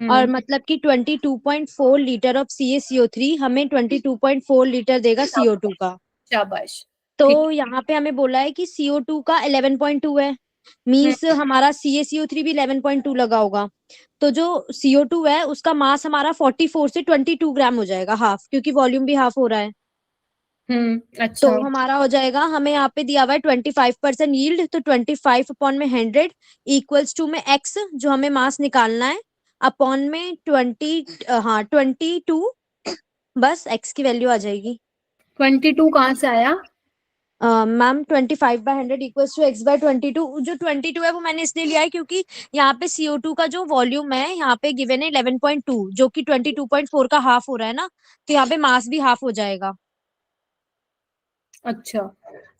और मतलब कि 22.4 लीटर ऑफ CaCO3 हमें 22.4 लीटर देगा CO2 का। शाबाश। तो ठीक। यहाँ पे हमें बोला है कि CO2 का 11.2 है, मीन्स हमारा CaCO3 भी 11.2 लगा होगा। तो जो CO2 है उसका मास हमारा 44 से 22 ग्राम हो जाएगा, हाफ, क्योंकि वॉल्यूम भी हाफ हो रहा है। अच्छा तो हमारा हो जाएगा, हमें यहाँ पे दिया हुआ है 25% यील्ड, तो 25 अपॉन में 100 इक्वल्स टू में x, जो हमें मास निकालना है, अपॉन में 22, बस x की वैल्यू आ जाएगी। 22 कहाँ से आया? Ma'am 25/100 equals to x by 22। जो 22 है वो मैंने इसलिए लिया है क्योंकि यहाँ पे CO2 का जो वॉल्यूम है यहाँ पे गिवन है 11.2, जो कि 22.4 का हाफ हो रहा है ना, तो यहाँ पे मास भी हाफ हो जाएगा। अच्छा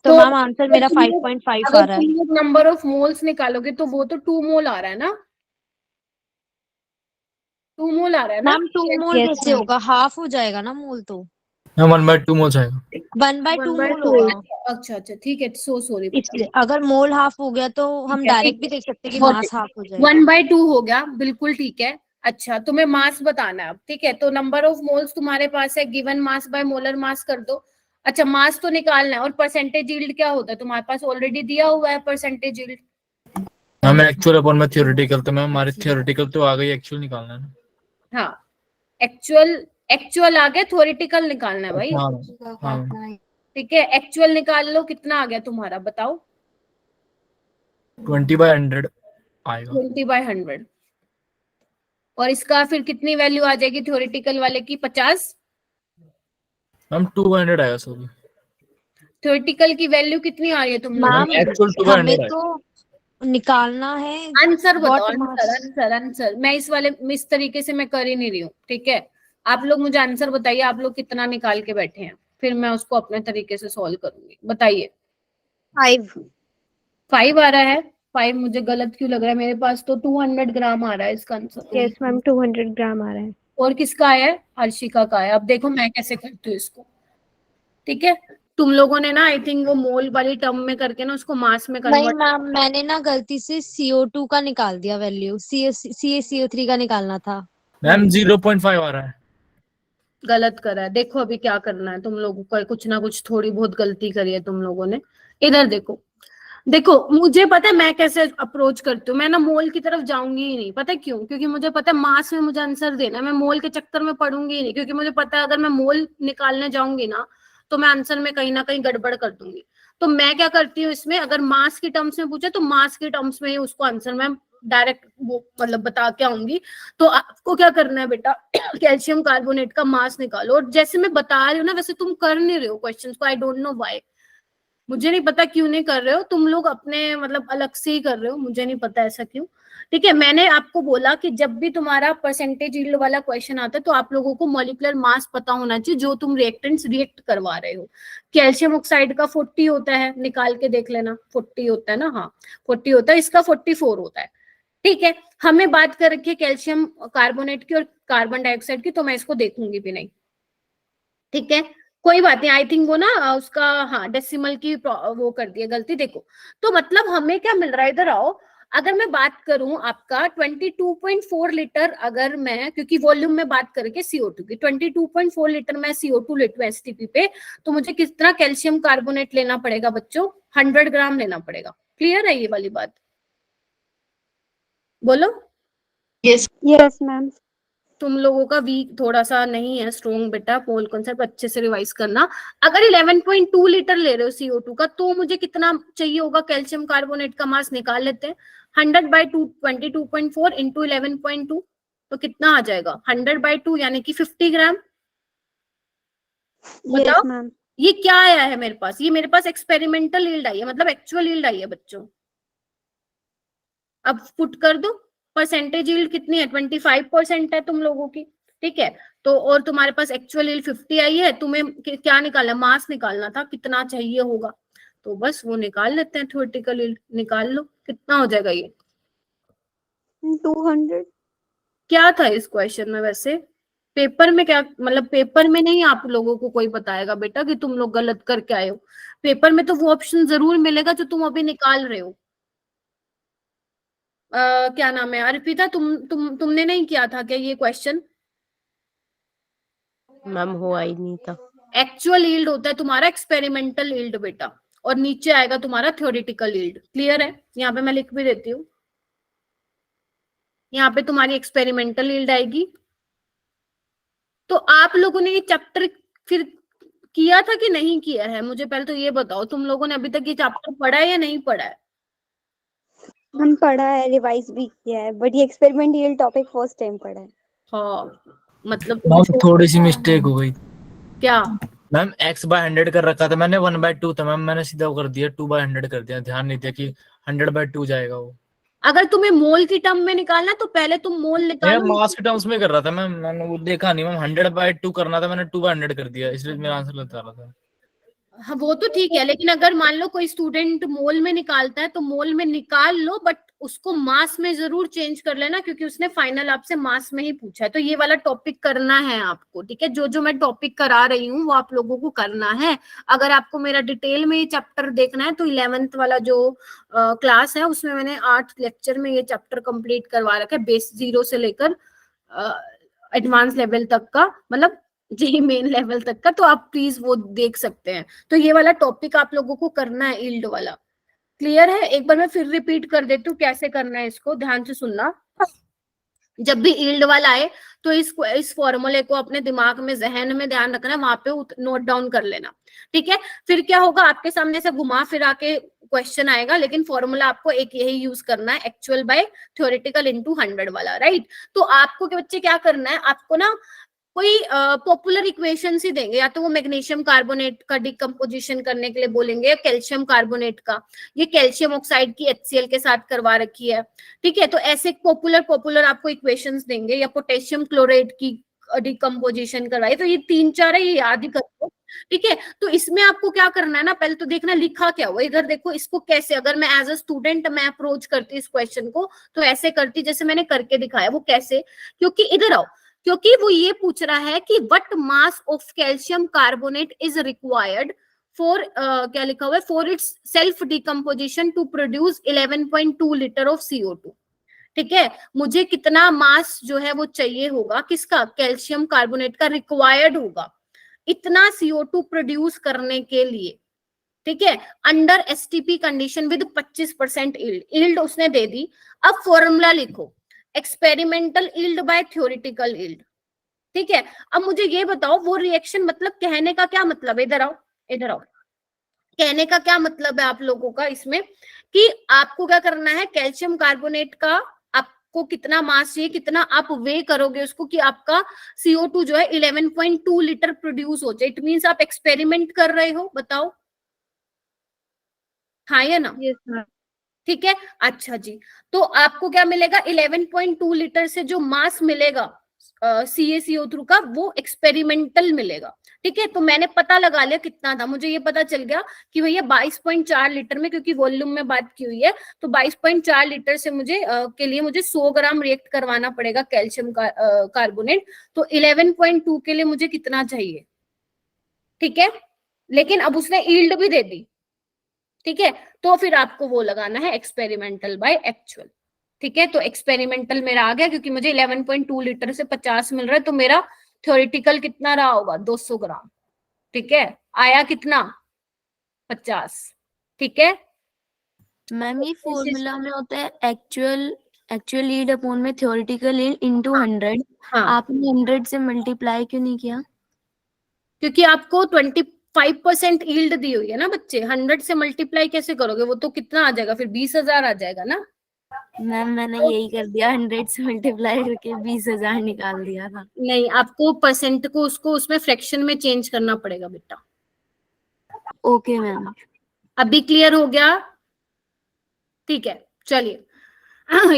तो मैम आंसर मेरा 5.5 आ अगर रहा तुम है। लोग नंबर ऑफ मोल्स निकालोगे तो वो तो 2 मोल आ रहा है ना? 2 मोल आ रहा है ना? मैम 2 मोल Yes, कैसे ma'am. होगा, हाफ हो जाएगा ना मोल, तो मैम 1/2 मोल जाएगा। 1/2 मोल 1/2 होगा। अच्छा अच्छा ठीक है, सो सॉरी। इसलिए अगर मोल हाफ हो गया तो हम डायरेक्ट भी देख सकते हैं कि मास हाफ हो जाएगा। 1/2 हो गया, बिल्कुल ठीक है। अच्छा तुम्हें मास बताना है अब, ठीक है? तो नंबर ऑफ मोल्स तुम्हारे पास है, given mass by molar mass कर दो। अच्छा मास तो निकालना है, और परसेंटेज यील्ड क्या होता है तुम्हारे पास? ऑलरेडी दिया हुआ है percentage yield. Ma'am actual upon में थियोरेटिकल, तो मैम हमारे थियोरेटिकल तो आ गई, एक्चुअल निकालना है ना। हाँ एक्चुअल आ गया, थ्योरेटिकल निकालना है भाई। हाँ ठीक है एक्चुअल निकाल लो, कितना आ गया तुम्हारा बताओ? 20/100 आएगा। 20/100। और इसका फिर कितनी वैल्यू आ जाएगी थ्योरेटिकल वाले की? 50। मैम 2/100 आएगा सॉरी। थ्योरेटिकल की वैल्यू कितनी आ रही है तुम लोगों मैम की? एक्चुअल हमें 2/100 तो निकालना है आंसर बताओ, व्हाट मास। आंसर। मैं इस तरीके से मैं कर ही नहीं रही हूँ, ठीक है? आप लोग मुझे आंसर बताइए, आप लोग कितना निकाल के बैठे हैं, फिर मैं उसको अपने तरीके से सॉल्व करूंगी। बताइए। 5. 5 आ रहा है? 5 मुझे गलत क्यों लग रहा है? मेरे पास तो 200 ग्राम आ रहा है इसका आंसर। यस मैम 200 ग्राम आ रहा है। और किसका आया है? हर्षिका का है। अब देखो मैं कैसे करती हूँ इसको, ठीक है? तुम लोगों ने ना आई थिंक वो मोल वाली टर्म में करके ना उसको मास में नहीं कन्वर्ट। मैम, मैंने ना गलती से CO2 का निकाल दिया वैल्यू, CaCO3 का निकालना था। मैम 0.5 आ रहा है। गलत करा है। देखो अभी क्या करना है तुम लोगों को, कुछ ना कुछ थोड़ी बहुत गलती करी है तुम लोगों ने। इधर देखो, देखो मुझे पता है मैं कैसे अप्रोच करती हूँ। मैं ना मोल की तरफ जाऊंगी ही नहीं, पता है क्यों? क्योंकि मुझे पता है मास में मुझे आंसर देना है। मैं मोल के चक्कर में पढ़ूंगी ही नहीं, क्योंकि मुझे पता है अगर मैं मोल निकालने जाऊंगी ना तो मैं आंसर में कहीं ना कहीं गड़बड़ कर दूंगी। तो मैं क्या करती हूँ इसमें, अगर मास की टर्म्स में पूछे तो मास की टर्म्स में ही उसको आंसर मैं डायरेक्ट वो मतलब बता के आऊंगी। तो आपको क्या करना है बेटा, कैल्शियम कार्बोनेट का मास निकालो। और जैसे मैं बता रही हूँ ना वैसे तुम कर नहीं रहे हो क्वेश्चंस को। आई डोंट नो व्हाई, मुझे नहीं पता क्यों नहीं कर रहे हो तुम लोग, अपने मतलब अलग से ही कर रहे हो, मुझे नहीं पता ऐसा क्यों। ठीक है मैंने आपको बोला कि जब भी तुम्हारा परसेंटेज यील्ड वाला क्वेश्चन आता है तो आप लोगों को मॉलिक्यूलर मास पता होना चाहिए जो तुम रिएक्टेंट्स रिएक्ट करवा रहे हो। कैल्शियम ऑक्साइड का 40 होता है, निकाल के देख लेना, 40 होता है ना? हाँ 40 होता है, इसका 44 होता है। ठीक है हमें बात कर रखी है कैल्शियम कार्बोनेट की और कार्बन डाइऑक्साइड की, तो मैं इसको देखूंगी भी नहीं, ठीक है? कोई बात नहीं, आई थिंक वो ना उसका हाँ डेसिमल की वो कर दिया गलती। देखो तो मतलब हमें क्या मिल रहा है, इधर आओ। अगर मैं बात करूं आपका 22.4 लीटर, अगर मैं क्योंकि वॉल्यूम में बात करके CO2 की 22.4 लीटर मैं CO2 लेती हूँ STP पे, तो मुझे कितना कैल्शियम कार्बोनेट लेना पड़ेगा बच्चों? 100 ग्राम लेना पड़ेगा। क्लियर है ये वाली बात? बोलो। Yes ma'am. तुम लोगों का वीक थोड़ा सा नहीं है स्ट्रॉन्ग बेटा, पोल कॉन्सेप्ट अच्छे से रिवाइज करना। अगर 11.2 लीटर ले रहे हो CO2 का, तो मुझे कितना चाहिए होगा कैल्शियम कार्बोनेट का मास? निकाल लेते हैं। 100/2 22.4 इंटू 11.2, तो कितना आ जाएगा? 100/2 यानी कि 50 ग्राम। बताओ। Yes ma'am. ये क्या आया है मेरे पास, ये मेरे पास एक्सपेरिमेंटल यील्ड आई है, मतलब एक्चुअल यील्ड आई है बच्चों। अब पुट कर दो, परसेंटेज यील्ड कितनी है, 25% है तुम लोगों की, ठीक है। तो और तुम्हारे पास एक्चुअल यील्ड 50 आई है, तुम्हें क्या निकालना, मास निकालना था, कितना चाहिए होगा, तो बस वो निकाल लेते हैं, थ्योरेटिकल यील्ड निकाल लो, कितना हो जाएगा ये। 200। क्या था इस क्वेश्चन में वैसे, पेपर में क्या, मतलब पेपर में नहीं आप लोगों को कोई बताएगा बेटा कि तुम लोग गलत करके आए हो, पेपर में तो वो ऑप्शन जरूर मिलेगा जो तुम अभी निकाल रहे हो। क्या नाम है अर्पिता, तुमने नहीं किया था क्या ये क्वेश्चन? मैम हुआ ही नहीं था। एक्चुअल यील्ड होता है तुम्हारा एक्सपेरिमेंटल यील्ड बेटा, और नीचे आएगा तुम्हारा थ्योरेटिकल यील्ड। क्लियर है? यहाँ पे मैं लिख भी देती हूँ, यहाँ पे तुम्हारी एक्सपेरिमेंटल यील्ड आएगी। तो आप लोगों ने ये चैप्टर फिर किया था कि नहीं किया है, मुझे पहले तो ये बताओ, तुम लोगों ने अभी तक ये चैप्टर पढ़ा है या नहीं पढ़ा है? हम पढ़ा है, रिवाइज भी किया है, बट ये experiment yield topic first time पढ़ा है। हाँ, मतलब मैम थोड़ी सी मिस्टेक हो गई। क्या? मैम x/100 कर रखा था मैंने, 1/2 था मैम, मैंने सीधा वो कर दिया 2/100 कर दिया, ध्यान नहीं दिया कि 100/2 जाएगा वो। अगर तुम्हें मोल की टर्म में निकालना है, तो पहले तुम मोल मैं निकालो। मास के टर्म्स में कर रहा था मैम, मैंने वो देखा नहीं मैम, 100/2 करना था, मैंने 2/100 कर दिया, इसलिए मेरा आंसर बता रहा था। हाँ वो तो ठीक है, लेकिन अगर मान लो कोई स्टूडेंट मोल में निकालता है तो मोल में निकाल लो, बट उसको मास में जरूर चेंज कर लेना, क्योंकि उसने फाइनल आपसे मास में ही पूछा है। तो ये वाला टॉपिक करना है आपको, ठीक है। जो जो मैं टॉपिक करा रही हूँ वो आप लोगों को करना है। अगर आपको मेरा डिटेल में ये चैप्टर देखना है तो 11th वाला जो क्लास है उसमें मैंने 8 लेक्चर में ये चैप्टर कंप्लीट करवा रखा है, बेस 0 से लेकर एडवांस लेवल तक का, मतलब जेई मेन लेवल तक का। तो आप प्लीज वो देख सकते हैं। तो ये वाला टॉपिक आप लोगों को करना है, यील्ड वाला। क्लियर है? एक बार मैं फिर रिपीट कर देती हूँ कैसे करना है, इसको ध्यान से सुनना। जब भी यील्ड वाला आए तो इस फॉर्मूले को अपने दिमाग में, जहन में ध्यान रखना है, वहां पे नोट डाउन कर लेना, ठीक है। फिर क्या होगा, आपके सामने से घुमा फिरा के क्वेश्चन आएगा, लेकिन फॉर्मूला आपको एक यही यूज करना है, एक्चुअल बाय थ्योरेटिकल इनटू 100 वाला, राइट। तो आपको के बच्चे क्या करना है, आपको ना कोई पॉपुलर इक्वेशन ही देंगे, या तो वो मैग्नीशियम कार्बोनेट का डिकम्पोजिशन करने के लिए बोलेंगे, या कैल्शियम कार्बोनेट का, ये कैल्शियम ऑक्साइड की HCl के साथ करवा रखी है, ठीक है। तो ऐसे पॉपुलर आपको इक्वेशंस देंगे, या पोटेशियम क्लोराइड की डिकम्पोजिशन करवाई। तो ये 3-4 है, ये याद ही करो, ठीक है। तो इसमें आपको क्या करना है ना, पहले तो देखना लिखा क्या हुआ इधर, देखो इसको कैसे, अगर मैं एज अ स्टूडेंट मैं अप्रोच करती इस क्वेश्चन को तो ऐसे करती जैसे मैंने करके दिखाया। वो कैसे, क्योंकि इधर आओ, क्योंकि वो ये पूछ रहा है कि what mass of calcium carbonate is required for, क्या लिखा हुआ है, for its self decomposition to produce 11.2 litre of CO2, ठीक है। मुझे कितना मास जो है वो चाहिए होगा, किसका, कैल्शियम कार्बोनेट का रिक्वायर्ड होगा इतना CO2 प्रोड्यूस करने के लिए, ठीक है, under STP condition with 25% yield उसने दे दी। अब फॉर्मूला लिखो, experimental yield by theoretical yield, ठीक है। अब मुझे ये बताओ वो रिएक्शन, मतलब कहने का क्या मतलब है, इधर आओ इधर आओ, कहने का क्या मतलब है आप लोगों का इसमें, कि आपको क्या करना है, कैल्शियम कार्बोनेट का आपको कितना मास चाहिए, कितना आप वे करोगे उसको कि आपका CO2 जो है 11.2 लीटर प्रोड्यूस हो जाए। इट मीन्स आप एक्सपेरिमेंट कर रहे हो, बताओ हाँ या ना? Yes ma'am. ठीक है, अच्छा जी। तो आपको क्या मिलेगा, 11.2 लीटर से जो मास मिलेगा CaCO2 का, वो एक्सपेरिमेंटल मिलेगा, ठीक है। तो मैंने पता लगा लिया कितना था, मुझे ये पता चल गया कि भैया 22.4 लीटर में, क्योंकि वॉल्यूम में बात की हुई है, तो 22.4 लीटर से मुझे के लिए मुझे 100 ग्राम रिएक्ट करवाना पड़ेगा कैल्शियम कार्बोनेट। तो 11.2 के लिए मुझे कितना चाहिए, ठीक है। लेकिन अब उसने यील्ड भी दे दी, ठीक है। तो फिर आपको वो लगाना है एक्सपेरिमेंटल बाय एक्चुअल, ठीक है। तो एक्सपेरिमेंटल मेरा आ गया, क्योंकि मुझे 11.2 लीटर से 50 मिल रहा है, तो मेरा थ्योरेटिकल कितना रहा होगा, 200 ग्राम, ठीक है। आया कितना, 50, ठीक है। मैम ये फॉर्मूला में होता है एक्चुअल यील्ड अपॉन में थ्योरेटिकल यील्ड इनटू 100। हाँ, आपने 100 से मल्टीप्लाई क्यों नहीं किया? क्योंकि आपको 25% यील्ड दी हुई है ना बच्चे, 100 से मल्टीप्लाई कैसे करोगे, वो तो कितना आ जाएगा फिर, 20,000 आ जाएगा ना। मैम मैंने यही कर दिया, 100 से मल्टीप्लाई करके 20,000 निकाल दिया था। नहीं, आपको परसेंट को उसको उसमें फ्रैक्शन में चेंज करना पड़ेगा बेटा, ओके मैम। अभी क्लियर हो गया? ठीक है, चलिए।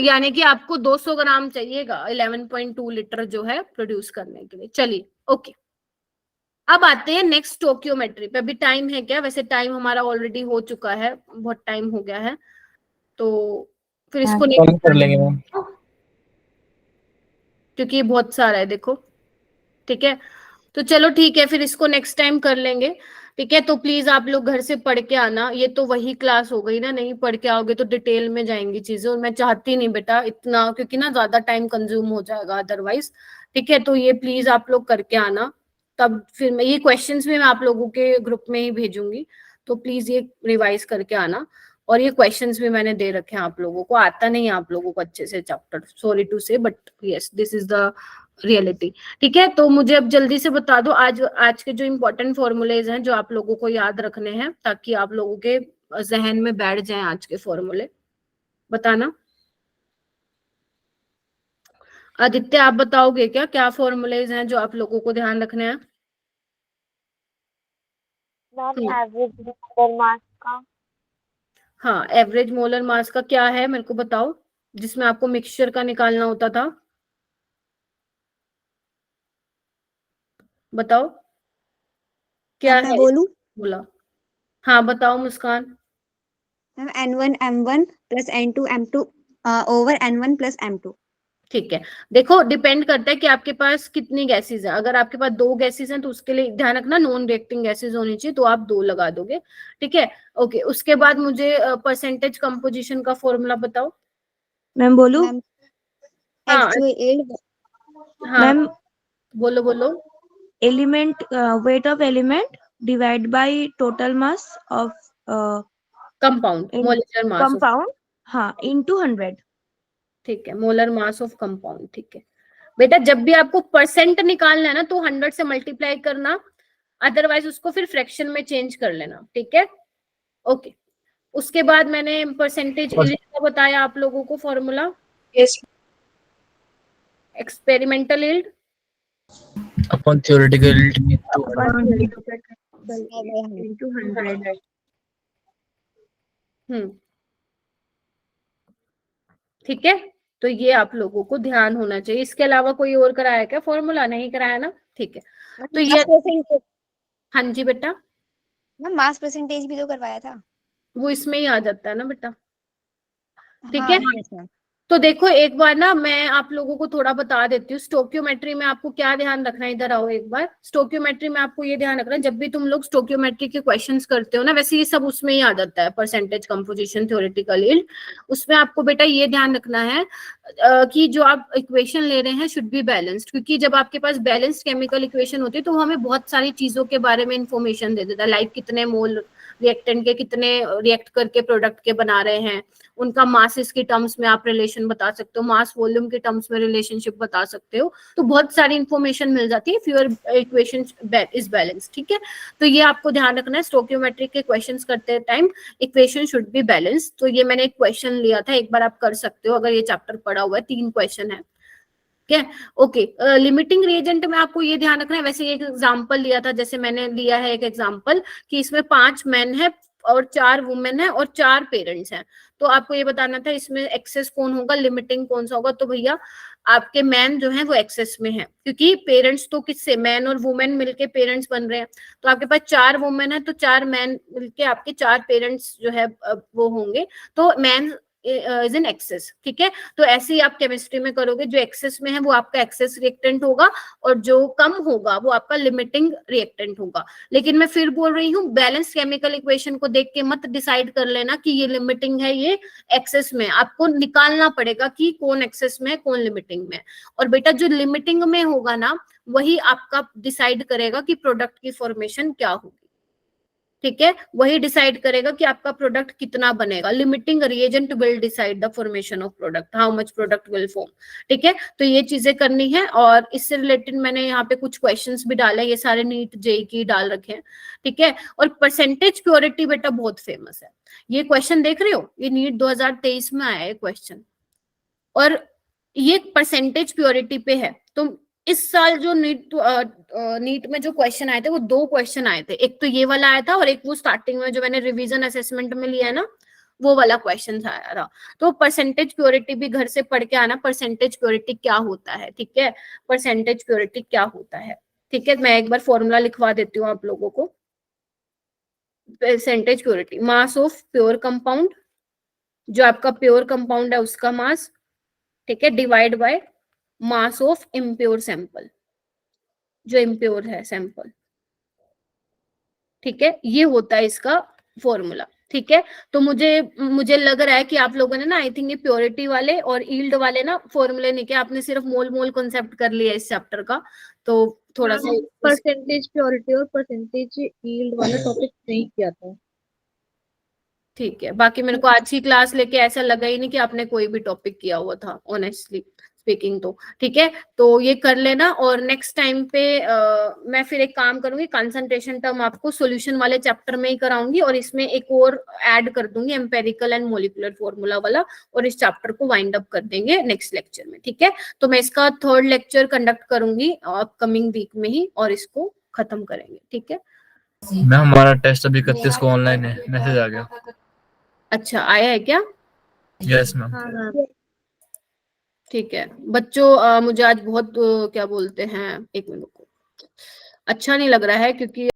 यानी कि आपको 200 ग्राम चाहिएगा 11.2 लीटर जो है प्रोड्यूस करने के लिए। चलिए, ओके। अब आते हैं नेक्स्ट स्टोकियोमेट्री पे। अभी टाइम है क्या? वैसे टाइम हमारा ऑलरेडी हो चुका है, बहुत टाइम हो गया है, तो फिर इसको कम कर लेंगे मैम। क्योंकि ये बहुत सारा है, देखो। ठीक है, तो चलो ठीक है, फिर इसको नेक्स्ट टाइम कर लेंगे। ठीक है, तो प्लीज आप लोग घर से पढ़ के आना। ये तो वही क्लास हो गई ना, नहीं पढ़ के आओगे तो डिटेल में जाएंगी चीजें, और मैं चाहती नहीं बेटा इतना, क्योंकि ना ज्यादा टाइम कंज्यूम हो जाएगा अदरवाइज। ठीक है, तो ये प्लीज आप लोग करके आना, तब फिर मैं ये क्वेश्चंस भी मैं आप लोगों के ग्रुप में ही भेजूंगी, तो प्लीज ये रिवाइज करके आना। और ये क्वेश्चंस भी मैंने दे रखे हैं आप लोगों को। आता नहीं है आप लोगों को अच्छे से चैप्टर, सॉरी टू से, but yes this is the reality. ठीक है, तो मुझे अब जल्दी से बता दो आज के जो इम्पोर्टेंट फॉर्मूलेज हैं जो आप लोगों को याद रखने हैं, ताकि आप लोगों के जहन में बैठ जाएं आज के फॉर्मूले। बताना। आदित्य, आप बताओगे क्या क्या फॉर्मूलेज हैं जो आप लोगों को ध्यान रखने हैं? एवरेज मोलर मास का। हाँ, एवरेज मोलर मास का क्या है मेरे को बताओ, जिसमें आपको मिक्सचर का निकालना होता था। बताओ क्या मैं है? बोलूं? बोला। हाँ बताओ Muskan. Ma'am N1 M1 plus N2 M2 over N1 plus M2। ठीक है, देखो डिपेंड करता है कि आपके पास कितनी गैसेस है। अगर आपके पास 2 गैसेस हैं तो उसके लिए ध्यान रखना नॉन रिएक्टिंग गैसेस होनी चाहिए, तो आप 2 लगा दोगे। ठीक है, ओके। उसके बाद मुझे परसेंटेज कंपोजिशन का फॉर्मूला बताओ। मैम बोलूं? मैम हाँ H2A हाँ, मैम बोलो बोलो। Element weight of element divide by total mass of compound, molecular mass of, compound, हाँ, इनटू 100। ठीक है, मोलर मास ऑफ कंपाउंड। ठीक है बेटा, जब भी आपको परसेंट निकालना है ना तो 100 से मल्टीप्लाई करना, अदरवाइज उसको फिर फ्रैक्शन में चेंज कर लेना। ठीक है, ओके। उसके बाद मैंने परसेंटेज यील्ड का बताया आप लोगों को फॉर्मूला। यस। एक्सपेरिमेंटल यील्ड अपन थ्योरेटिकल इनटू 100। ठीक है, तो ये आप लोगों को ध्यान होना चाहिए। इसके अलावा कोई और कराया क्या फॉर्मूला? नहीं कराया ना, ठीक है। तो ये, हाँ जी बेटा, मैम मास परसेंटेज भी तो करवाया था। वो इसमें ही आ जाता है ना बेटा। ठीक हाँ, है, yes, मैम। तो देखो एक बार ना मैं आप लोगों को थोड़ा बता देती हूँ स्टोकियोमेट्री में आपको क्या ध्यान रखना है। इधर आओ एक बार। स्टोकियोमेट्री में आपको ये ध्यान रखना है, जब भी तुम लोग स्टोकियोमेट्री के क्वेश्चंस करते हो ना, वैसे ये सब उसमें ही आ जाता है, परसेंटेज कंपोजिशन थ्योरेटिकल यील्ड। उसमें आपको बेटा ये ध्यान रखना है कि जो आप इक्वेशन ले रहे हैं शुड बी बैलेंस्ड, क्योंकि जब आपके पास बैलेंस्ड केमिकल इक्वेशन होती है तो हमें बहुत सारी चीजों के बारे में इंफॉर्मेशन दे देता है, लाइक कितने मोल रिएक्टेंट के कितने रिएक्ट करके प्रोडक्ट के बना रहे हैं, उनका मासेस के टर्म्स में आप रिलेशन बता सकते हो, मास वॉल्यूम के टर्म्स में रिलेशनशिप बता सकते हो। तो बहुत सारी इंफॉर्मेशन मिल जाती है if your equation is balance. ठीक है, तो ये आपको ध्यान रखना है स्टोकियोमेट्री के क्वेश्चंस करते time equation should be balance. तो ये मैंने एक क्वेश्चन लिया था, एक बार आप कर सकते हो अगर ये चैप्टर पढ़ा हुआ है, 3 क्वेश्चन है। ठीक है, ओके। लिमिटिंग रिएजेंट में आपको ये ध्यान रखना है, वैसे एक एग्जांपल लिया था, जैसे मैंने लिया है एक एग्जांपल कि इसमें 5 मेन है और 4 वुमेन है और 4 पेरेंट्स हैं, तो आपको ये बताना था इसमें एक्सेस कौन होगा, लिमिटिंग कौन सा होगा। तो भैया आपके मैन जो है वो एक्सेस में है, क्योंकि पेरेंट्स तो किससे, मैन और वुमेन मिलके पेरेंट्स बन रहे हैं। तो आपके पास 4 वुमेन है तो 4 मैन मिलके आपके 4 पेरेंट्स जो है वो होंगे, तो मैन इज इन एक्सेस। ठीक है, तो ऐसे ही आप केमिस्ट्री में करोगे, जो एक्सेस में है वो आपका एक्सेस रिएक्टेंट होगा और जो कम होगा वो आपका लिमिटिंग रिएक्टेंट होगा। लेकिन मैं फिर बोल रही हूँ, बैलेंस केमिकल इक्वेशन को देख के मत डिसाइड कर लेना कि ये लिमिटिंग है ये एक्सेस में, आपको निकालना पड़ेगा कि कौन एक्सेस में है कौन लिमिटिंग में है। और बेटा जो लिमिटिंग में होगा ना वही आपका डिसाइड करेगा कि प्रोडक्ट की फॉर्मेशन क्या होगी। ठीक है, वही डिसाइड करेगा कि आपका प्रोडक्ट कितना बनेगा। Limiting reagent will decide the formation of product, how much product will form. ठीक है, तो ये चीजें करनी है। और इससे रिलेटेड मैंने यहाँ पे कुछ क्वेश्चंस भी डाले, ये सारे नीट जेई की डाल रखे हैं। ठीक है, और परसेंटेज प्योरिटी बेटा बहुत फेमस है, ये क्वेश्चन देख रहे हो, ये नीट 2023 में आया है क्वेश्चन, और ये परसेंटेज प्योरिटी पे है। तो इस साल जो नीट में जो क्वेश्चन आए थे वो 2 क्वेश्चन आए थे, एक तो ये वाला आया था और एक वो स्टार्टिंग में जो मैंने रिवीजन असेसमेंट में लिया है ना वो वाला क्वेश्चन आया था। तो परसेंटेज प्योरिटी भी घर से पढ़ के आना, परसेंटेज प्योरिटी क्या होता है, ठीक है, परसेंटेज प्योरिटी क्या होता है, ठीक है। मैं एक बार फॉर्मूला लिखवा देती हूँ आप लोगों को। Percentage purity, mass of pure compound, जो आपका प्योर कंपाउंड है उसका मास, ठीक है, divide by mass of impure sample, जो इम्प्योर है सैंपल, ठीक है, ये होता है इसका फॉर्मूला, ठीक है। तो मुझे लग रहा है कि आप लोगों ने ना आई थिंक ये प्योरिटी वाले और ईल्ड वाले ना फॉर्मूले नहीं किया, आपने सिर्फ मोल कॉन्सेप्ट कर लिया इस चैप्टर का, तो थोड़ा सा परसेंटेज प्योरिटी और परसेंटेज यील्ड वाला टॉपिक नहीं किया था। ठीक है। बाकी मेरे को आज की क्लास लेके ऐसा लगा ही नहीं कि आपने कोई भी टॉपिक किया हुआ था, ऑनेस्टली स्पीकिंग। तो ठीक है, तो ये कर लेना और नेक्स्ट टाइम पे मैं फिर एक काम करूंगी, कंसंट्रेशन टर्म आपको सॉल्यूशन वाले चैप्टर में ही कराऊंगी और इसमें एक और ऐड कर दूंगी एम्पेरिकल एंड मॉलिक्यूलर फॉर्मूला वाला, और इस चैप्टर को वाइंड अप कर देंगे नेक्स्ट लेक्चर में, ठीक है। तो मैं इसका 3rd लेक्चर कंडक्ट करूंगी अपकमिंग वीक में ही और इसको खत्म करेंगे, ठीक है। मैम हमारा टेस्ट अभी 31 को ऑनलाइन है, मैसेज आ गया। अच्छा, आया है क्या? Yes ma'am. ठीक है बच्चों, मुझे आज बहुत क्या बोलते हैं, एक मिनट को अच्छा नहीं लग रहा है क्योंकि